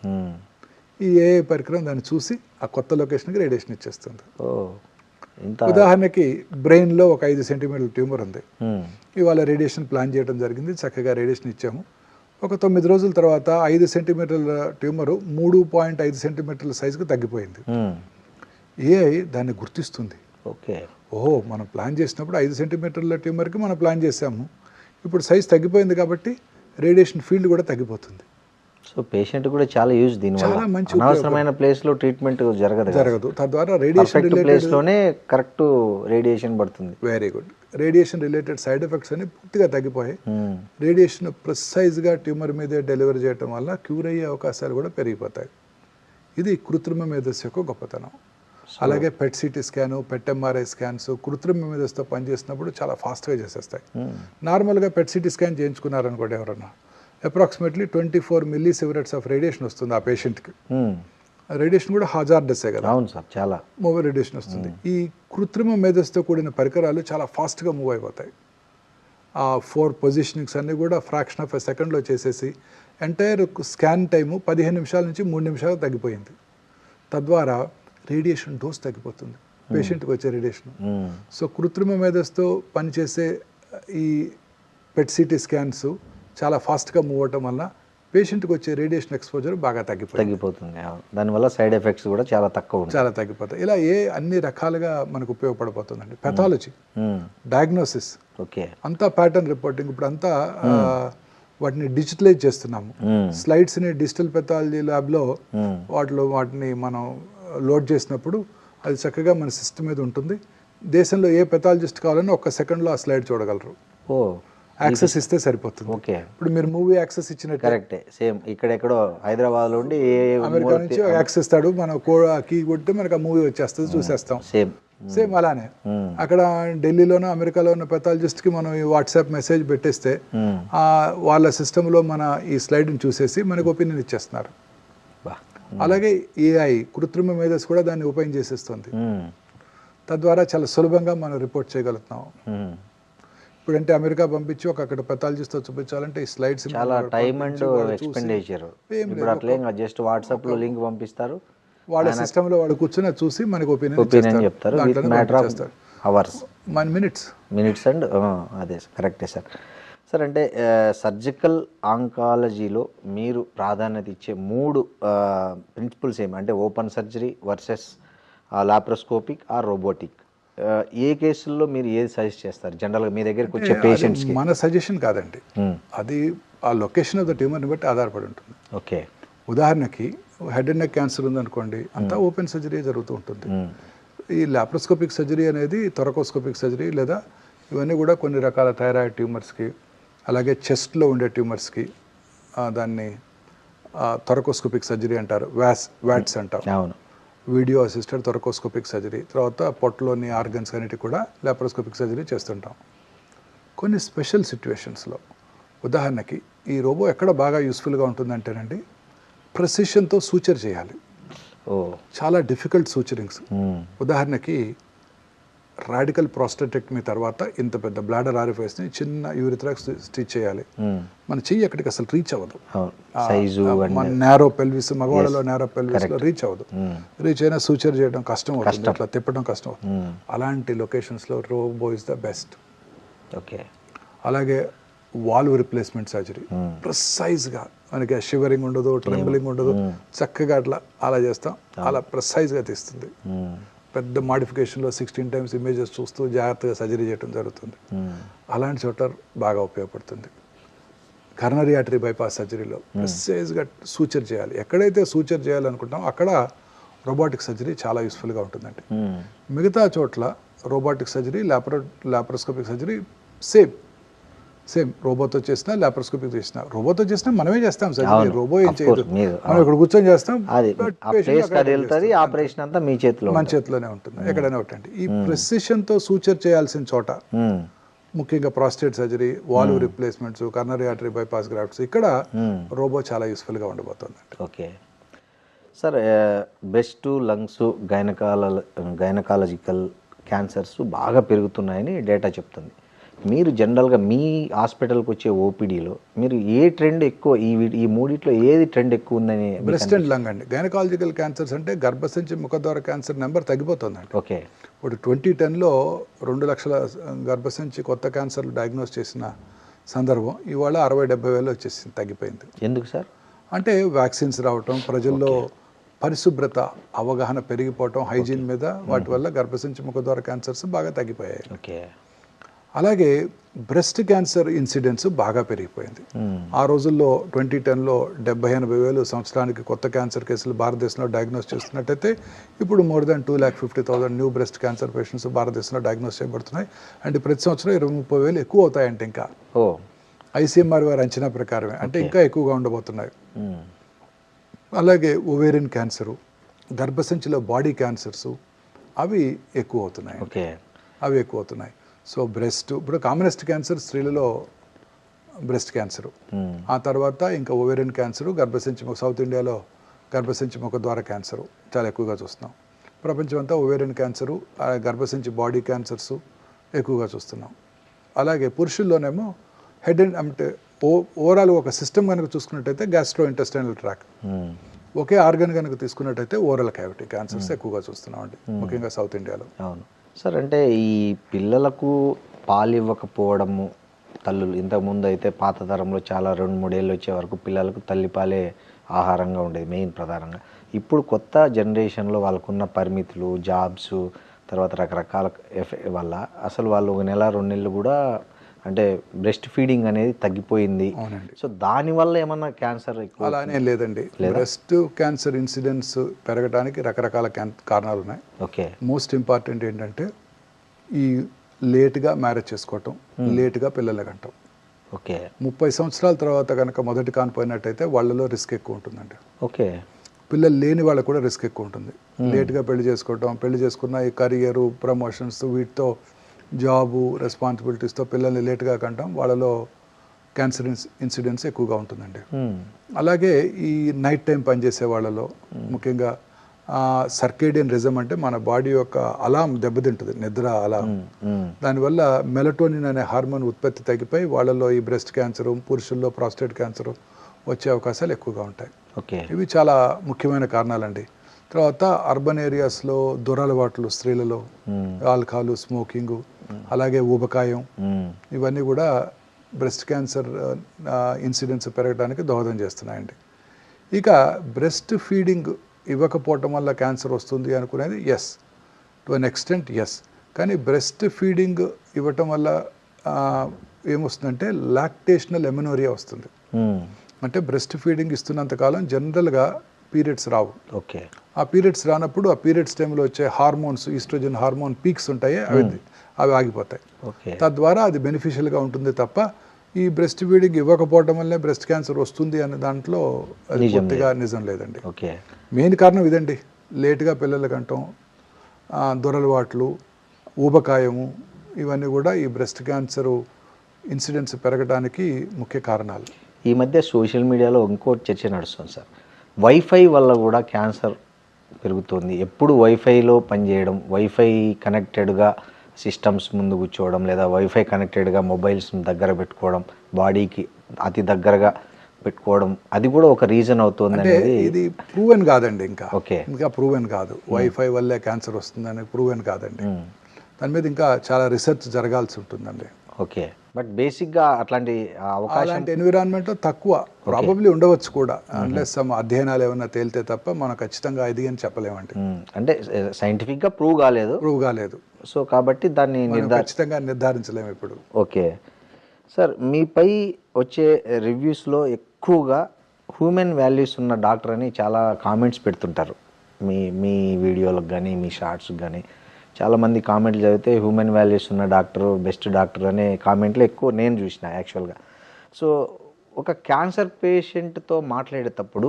ఈ ఏఐ పరికరం దాన్ని చూసి ఆ కొత్త లొకేషన్కి రేడియేషన్ ఇచ్చేస్తుంది. ఉదాహరణకి బ్రెయిన్లో ఒక 5 సెంటీమీటర్ల ట్యూమర్ ఉంది. ఇవాళ రేడియేషన్ ప్లాన్ చేయడం జరిగింది, చక్కగా రేడియేషన్ ఇచ్చాము. ఒక 9 రోజుల తర్వాత 5 సెంటీమీటర్ల ట్యూమరు 3.5 సెంటీమీటర్ల సైజుకు తగ్గిపోయింది. ఏఐ దాన్ని గుర్తిస్తుంది. మనం ప్లాన్ చేసినప్పుడు 5 సెంటీమీటర్ల ట్యూమర్కి మనం ప్లాన్ చేసాము, ఇప్పుడు సైజ్ తగ్గిపోయింది కాబట్టి రేడియేషన్ ఫీల్డ్ కూడా తగ్గిపోతుంది. సో పేషెంట్ కూడా చాలా యూజ్, దీనివల్ల అనవసరమైన ప్లేస్లో ట్రీట్మెంట్ జరగదు. తద్వారా రేడియేషన్ ప్లేస్లోనే కరెక్ట్ రేడియేషన్ పడుతుంది. Very good. Radiation related side effects అన్ని పూర్తిగా తగ్గిపోయాయి. రేడియేషన్ ప్రిసైజ్గా ట్యూమర్ మీదే డెలివరీ చేయడం వల్ల క్యూర్ అయ్యే అవకాశాలు కూడా పెరిగిపోతాయి. ఇది కృత్రిమ మేధస్సు యొక్క గొప్పతనం. అలాగే పెట్ సిటీ స్కాను, పెట్ ఎంఆర్ఐ స్కాన్స్ కృత్రిమ మేధస్సుతో పనిచేసినప్పుడు చాలా ఫాస్ట్గా చేసేస్తాయి. నార్మల్గా పెట్ సిటీ స్కాన్ చేయించుకున్నారనుకోండి ఎవరన్నా, అప్రాక్సిమేట్లీ 24 మిల్లీ సివరెట్స్ ఆఫ్ రేడియేషన్ వస్తుంది ఆ పేషెంట్కి. రేడియేషన్ కూడా హాజార్డెస్సే కదా. అవును సార్, చాలా మూవ్ రేడియేషన్ వస్తుంది. ఈ కృత్రిమ మేధస్సుతో కూడిన పరికరాలు చాలా ఫాస్ట్గా మూవ్ అయిపోతాయి. ఆ 4 పొజిషనింగ్స్ అన్నీ కూడా ఫ్రాక్షన్ ఆఫ్ ఎ సెకండ్లో చేసేసి ఎంటైర్ స్కాన్ టైము 15 నిమిషాల నుంచి 3 నిమిషాలు తగ్గిపోయింది. తద్వారా రేడియేషన్ డోస్ తగ్గిపోతుంది, పేషెంట్కి వచ్చే రేడియేషన్. సో కృత్రిమ మేధస్సుతో పనిచేసే ఈ పెట్ సిటీ స్కాన్స్ చాలా ఫాస్ట్గా మూవ్ అవటం వల్ల పేషెంట్కి వచ్చే రేడియేషన్ ఎక్స్పోజర్ బాగా తగ్గిపోతుంది. దానివల్ల సైడ్ ఎఫెక్ట్స్ కూడా చాలా తగ్గిపోతాయి. ఇలా అన్ని రకాలుగా మనకు ఉపయోగపడిపోతుందండి. పెథాలజీ, డయాగ్నోసిస్, అంతా ప్యాటర్న్ రిపోర్టింగ్. ఇప్పుడు అంతా వాటిని డిజిటలైజ్ చేస్తున్నాము. స్లైడ్స్ని డిజిటల్ పెథాలజీ ల్యాబ్లో వాటిని మనం లోడ్ చేసినప్పుడు అది చక్కగా మన సిస్టమ్ మీద ఉంటుంది. దేశంలో ఏ పెథాలజిస్ట్ కావాలని 1 సెకండ్లో ఆ స్లైడ్ చూడగలరు. యాక్సెస్ ఇస్తే సరిపోతుంది. ఇప్పుడు మీరు మూవీ యాక్సెస్ ఇచ్చినట్టు కరెక్టే, సేమ్ ఇక్కడెక్కడో హైదరాబాద్ నుండి అమెరికా నుంచి యాక్సెస్ ఇస్తాడు, మనం కీ కొడితే మనకు ఆ మూవీ వచ్చేస్తుంది, చూసేస్తాం. సేమ్ అలానే అక్కడ ఢిల్లీలోనో అమెరికాలో ఉన్న పెథాలజిస్ట్కి మనం ఈ వాట్సాప్ మెసేజ్ పెట్టేస్తే వాళ్ళ సిస్టంలో మన ఈ స్లైడ్ని చూసేసి మనకు ఒపీనియన్ ఇచ్చేస్తున్నారు. అలాగే ఏఐ కృత్రిమ మేధస్సు కూడా దాన్ని ఉపయోగం చేసేస్తుంది. తద్వారా చాలా సులభంగా మనం రిపోర్ట్ చేయగలుగుతున్నాం. ఇప్పుడంటే అమెరికా పంపించి అక్కడ పెథాలజిస్ట్తో చూపించాలంటే ఈ స్లైడ్స్ చాలా టైం అండ్ ఎక్స్పెండిచర్. ఇప్పుడు అట్లే జస్ట్ వాట్సాప్లో లింక్ పంపిస్తారు, వాళ్ళ సిస్టంలో వాళ్ళు కూర్చొని చూసి మనకు ఒపీనియన్ చెప్తారు. అవర్స్, మినిట్స్ అండ్ అదే కరెక్టే సార్. సార్ అంటే సర్జికల్ ఆంకాలజీలో మీరు ప్రాధాన్యత ఇచ్చే 3 ప్రిన్సిపల్స్ ఏమి అంటే open surgery versus laparoscopic or robotic, ఏ కేసుల్లో మీరు ఏది సజెస్ట్ చేస్తారు జనరల్గా మీ దగ్గరికి వచ్చే పేషెంట్స్కి? మన సజెషన్ కాదండి, అది ఆ లొకేషన్ ఆఫ్ ద ట్యూమర్ని బట్టి ఆధారపడి ఉంటుంది. ఓకే, ఉదాహరణకి హెడ్ అండ్ నెక్ క్యాన్సర్ ఉందనుకోండి, అంతా ఓపెన్ సర్జరీ జరుగుతూ ఉంటుంది. ఈ లాప్రోస్కోపిక్ సర్జరీ అనేది థొరకోస్కోపిక్ సర్జరీ, లేదా ఇవన్నీ కూడా కొన్ని రకాల థైరాయిడ్ ట్యూమర్స్కి, అలాగే చెస్ట్లో ఉండే ట్యూమర్స్కి దాన్ని థొరకోస్కోపిక్ సర్జరీ అంటారు, వ్యాట్స్ అంటారు. అవును, వీడియో అసిస్టెడ్ థొరకోస్కోపిక్ సర్జరీ. తర్వాత పొట్టలోని ఆర్గన్స్ అన్నిటి కూడా లాప్రోస్కోపిక్ సర్జరీ చేస్తుంటాం. కొన్ని స్పెషల్ సిచ్యువేషన్స్లో, ఉదాహరణకి ఈ రోబో ఎక్కడ బాగా యూస్ఫుల్గా ఉంటుందంటేనండి, ప్రెసిషన్తో సూచర్ చేయాలి. చాలా డిఫికల్ట్ సూచరింగ్స్. ఉదాహరణకి రాడికల్ ప్రాస్టెటెక్టమీ తర్వాత ఇంత పెద్ద బ్లాడర్ ఆరిఫైస్ని చిన్న యూరిథ్రాక్స్ స్టిచ్ చేయాలి. మన చెయ్యి అక్కడికి అసలు రీచ్ అవ్వదు. మన నేరో పెల్విస్, మగవాళ్ళలో నేరో పెల్విస్లో రీచ్ అవ్వదు. రీచ్ అయినా సూచర్ చేయడం కష్టం అవుతుంది, అట్లా తిప్పడం కష్టం అవుతుంది. అలాంటి లొకేషన్స్లో robot is the best. Okay, అలాగే వాల్వ్ రిప్లేస్మెంట్ సర్జరీ, ప్రిసైజ్గా మనకి షివరింగ్ ఉండదు, ట్రెంబలింగ్ ఉండదు, చక్కగా అలా చేస్తాం, అలా ప్రిసైజ్గా తీస్తుంది. పెద్ద మాడిఫికేషన్లో 16 టైమ్స్ ఇమేజెస్ చూస్తూ జాగ్రత్తగా సర్జరీ చేయడం జరుగుతుంది. అలాంటి చోట బాగా ఉపయోగపడుతుంది. కర్నరీ ఆర్టరీ బైపాస్ సర్జరీలో ప్రిసైజ్గా సూచర్ చేయాలి. ఎక్కడైతే సూచర్ చేయాలనుకుంటామో అక్కడ రోబోటిక్ సర్జరీ చాలా యూస్ఫుల్గా ఉంటుందండి. మిగతా చోట్ల robotic surgery, laparoscopic surgery same రోబోతో చేసినా లాప్రోస్కోపిక్ చేసినా. రోబోతో చేసినా మనమే చేస్తాం సర్జరీ, రోబో ఏం చేయదు, మనం ఇక్కడ కూర్చొని చేస్తాం. ఆపరేషన్ అంతా మీ చేతిలో, మన చేతిలోనే ఉంటుంది, ఎక్కడైనా ఒకటి. ఈ ప్రెసిషన్తో సూచర్ చేయాల్సిన చోట, ముఖ్యంగా prostate surgery, valve replacements, coronary artery bypass grafts, ఇక్కడ రోబో చాలా యూస్ఫుల్గా ఉండబోతుంది. Okay sir, breast, lungs, gynaecological cancers బాగా పెరుగుతున్నాయని డేటా చెప్తుంది. మీరు జనరల్గా మీ హాస్పిటల్కి వచ్చే ఓపీడీలో మీరు ఏ ట్రెండ్ ఎక్కువ, ఈ మూడిట్లో ఏది ట్రెండ్ ఎక్కువ ఉందని? బ్రెస్ట్ అండ్ లంగ్ అండి. గైనకాలజికల్ క్యాన్సర్స్ అంటే గర్భసంచి ముఖద్వార క్యాన్సర్ నెంబర్ తగ్గిపోతుందండి. ఓకే, ఇప్పుడు 2010లో 2 లక్షల గర్భసంచి కొత్త క్యాన్సర్లు డయాగ్నోస్ చేసిన సందర్భం ఇవాళ 60-70 వేలు వచ్చేసింది, తగ్గిపోయింది. ఎందుకు సార్? అంటే వ్యాక్సిన్స్ రావటం, ప్రజల్లో పరిశుభ్రత అవగాహన పెరిగిపోవటం, హైజీన్ మీద, వాటి వల్ల గర్భసంచి ముఖద్వార క్యాన్సర్స్ బాగా తగ్గిపోయాయి. ఓకే, అలాగే బ్రెస్ట్ క్యాన్సర్ ఇన్సిడెన్స్ బాగా పెరిగిపోయింది. ఆ రోజుల్లో 2010లో 70-80 వేలు సంవత్సరానికి కొత్త క్యాన్సర్ కేసులు భారతదేశంలో డయాగ్నోస్ చేస్తున్నట్టయితే ఇప్పుడు more than 2,50,000 new breast cancer patients భారతదేశంలో డయాగ్నోస్ చేయబడుతున్నాయి. అంటే ప్రతి సంవత్సరం 20-30 వేలు ఎక్కువ అవుతాయంటే, ఇంకా ICMR వారి అంచనా ప్రకారమే, అంటే ఇంకా ఎక్కువగా ఉండబోతున్నాయి. అలాగే ఓవేరియన్ క్యాన్సరు, గర్భసంచిలో బాడీ క్యాన్సర్స్ అవి ఎక్కువ అవుతున్నాయి, ఓకే. అవి ఎక్కువ అవుతున్నాయి. సో బ్రెస్ట్, ఇప్పుడు కామనెస్ట్ క్యాన్సర్ స్త్రీలలో బ్రెస్ట్ క్యాన్సరు, ఆ తర్వాత ఇంకా ఓవేరియన్ క్యాన్సరు, గర్భసంచి సౌత్ ఇండియాలో గర్భసంచి ముఖ ద్వార క్యాన్సరు చాలా ఎక్కువగా చూస్తున్నాం. ప్రపంచం అంతా ఓవేరియన్ క్యాన్సరు, గర్భసంచి బాడీ క్యాన్సర్స్ ఎక్కువగా చూస్తున్నాం. అలాగే పురుషుల్లోనేమో హెడ్ అండ్ అంటే ఓవరాల్ ఒక సిస్టమ్ కనుక చూసుకున్నట్టయితే గ్యాస్ట్రో ఇంటెస్టైనల్ ట్రాక్, ఒకే ఆర్గన్ కనుక తీసుకున్నట్టయితే ఓరల్ క్యావిటీ క్యాన్సర్స్ ఎక్కువగా చూస్తున్నాం అండి, ముఖ్యంగా సౌత్ ఇండియాలో. అవును సార్. అంటే ఈ పిల్లలకు పాలు ఇవ్వకపోవడము తల్లులు, ఇంతకుముందు అయితే పాత తరంలో చాలా 2-3 ఏళ్ళు వచ్చే వరకు పిల్లలకు తల్లిపాలే ఆహారంగా ఉండేది మెయిన్ ప్రధానంగా. ఇప్పుడు కొత్త జనరేషన్లో వాళ్ళకున్న పరిమితులు, జాబ్స్, తర్వాత రకరకాల వల్ల అసలు వాళ్ళు 1 నెల 2 నెలలు కూడా అంటే బ్రెస్ట్ ఫీడింగ్ అనేది తగ్గిపోయింది. అవునండి. సో దానివల్ల ఏమన్నా క్యాన్సర్ ఎక్కువ? అలానే లేదండి, బ్రెస్ట్ క్యాన్సర్ ఇన్సిడెన్స్ పెరగడానికి రకరకాల కారణాలు ఉన్నాయి. ఓకే. మోస్ట్ ఇంపార్టెంట్ ఏంటంటే ఈ లేట్గా మ్యారేజ్ చేసుకోవటం, లేట్గా పిల్లలు కంటాం. ఓకే. 30 సంవత్సరాల తర్వాత కనుక మొదటి కానిపోయినట్టయితే వాళ్ళలో రిస్క్ ఎక్కువ ఉంటుందండి. ఓకే. పిల్లలు లేని వాళ్ళకు కూడా రిస్క్ ఎక్కువ ఉంటుంది. లేట్గా పెళ్లి చేసుకోవటం, పెళ్లి చేసుకున్న ఈ కెరియరు, ప్రమోషన్స్, వీటితో జాబు, రెస్పాన్సిబిలిటీస్తో పిల్లల్ని లేట్గా కంటాం, వాళ్ళలో క్యాన్సర్ ఇన్సిడెన్స్ ఎక్కువగా ఉంటుందండి. అలాగే ఈ నైట్ టైం పనిచేసే వాళ్ళలో ముఖ్యంగా సర్కేడియన్ రిజం అంటే మన బాడీ యొక్క అలాం దెబ్బతింటుంది, నిద్ర అలాం. దానివల్ల మెలటోనిన్ అనే హార్మోన్ ఉత్పత్తి తగ్గిపోయి వాళ్ళలో ఈ బ్రెస్ట్ క్యాన్సరు, పురుషుల్లో ప్రాస్టేట్ క్యాన్సరు వచ్చే అవకాశాలు ఎక్కువగా ఉంటాయి. ఓకే. ఇవి చాలా ముఖ్యమైన కారణాలండి. తర్వాత అర్బన్ ఏరియాస్లో దురలవాట్లు స్త్రీలలో, ఆల్కహాల్, స్మోకింగ్, అలాగే ఊబకాయం, ఇవన్నీ కూడా బ్రెస్ట్ క్యాన్సర్ ఇన్సిడెన్స్ పెరగడానికి దోహదం చేస్తున్నాయండి. ఇక బ్రెస్ట్ ఫీడింగ్ ఇవ్వకపోవటం వల్ల క్యాన్సర్ వస్తుంది అనుకునేది yes, to an extent yes. కానీ బ్రెస్ట్ ఫీడింగ్ ఇవ్వటం వల్ల ఏమొస్తుందంటే లాక్టేషనల్ ఎమెనోరియా వస్తుంది. అంటే బ్రెస్ట్ ఫీడింగ్ ఇస్తున్నంతకాలం జనరల్గా పీరియడ్స్ రావు. ఓకే. ఆ పీరియడ్స్ రానప్పుడు ఆ పీరియడ్స్ టైంలో వచ్చే హార్మోన్స్, ఈస్ట్రోజన్ హార్మోన్ పీక్స్ ఉంటాయి, అవి ఆగిపోతాయి. తద్వారా అది బెనిఫిషియల్గా ఉంటుంది తప్ప ఈ బ్రెస్ట్ ఫీడింగ్ ఇవ్వకపోవడం వల్లే బ్రెస్ట్ క్యాన్సర్ వస్తుంది అనే దాంట్లో అది పూర్తిగా నిజం లేదండి. ఓకే. మెయిన్ కారణం ఇదండి, లేటుగా పిల్లలు కంటాం, దురలవాట్లు, ఊబకాయము, ఇవన్నీ కూడా ఈ బ్రెస్ట్ క్యాన్సర్ ఇన్సిడెన్స్ పెరగడానికి ముఖ్య కారణాలు. ఈ మధ్య సోషల్ మీడియాలో ఇంకో చర్చ నడుస్తుంది సార్, వైఫై వల్ల కూడా క్యాన్సర్ పెరుగుతుంది. ఎప్పుడు వైఫైలో పనిచేయడం, వైఫై కనెక్టెడ్గా సిస్టమ్స్ ముందు కూర్చోవడం, లేదా వైఫై కనెక్టెడ్గా మొబైల్స్ దగ్గర పెట్టుకోవడం, బాడీకి అతి దగ్గరగా పెట్టుకోవడం, అది కూడా ఒక రీజన్ అవుతుంది అనేది. ఇది ప్రూవెన్ కాదండి, ఓకే, ఇంకా ప్రూవెన్ కాదు. వైఫై వల్లే క్యాన్సర్ వస్తుందని ప్రూవెన్ కాదండి. దాని మీద ఇంకా చాలా రీసెర్చ్ జరగాల్సి ఉంటుందండి. ఓకే. బట్ బేసిక్గా అట్లాంటి అలాంటి ఎన్విరాన్మెంట్లో తక్కువ ప్రాబబ్లీ ఉండవచ్చు కూడా, అన్లెస్ సమ్ అధ్యయనాలు ఏమైనా తేలితే తప్ప మనం ఖచ్చితంగా ఇది అని చెప్పలేమండి. అంటే సైంటిఫిక్గా ప్రూవ్ కాలేదు. సో కాబట్టి దాన్ని ఖచ్చితంగా నిర్ధారించలేము ఇప్పుడు. ఓకే సార్, మీపై వచ్చే రివ్యూస్లో ఎక్కువగా హ్యూమన్ వాల్యూస్ ఉన్న డాక్టర్ అని చాలా కామెంట్స్ పెడుతుంటారు. మీ వీడియోలకు కానీ మీ షార్ట్స్కి కానీ చాలామంది కామెంట్లు చదివితే హ్యూమన్ వాల్యూస్ ఉన్న డాక్టర్, బెస్ట్ డాక్టర్ అనే కామెంట్లు ఎక్కువ నేను చూసిన యాక్చువల్గా. సో ఒక క్యాన్సర్ పేషెంట్తో మాట్లాడేటప్పుడు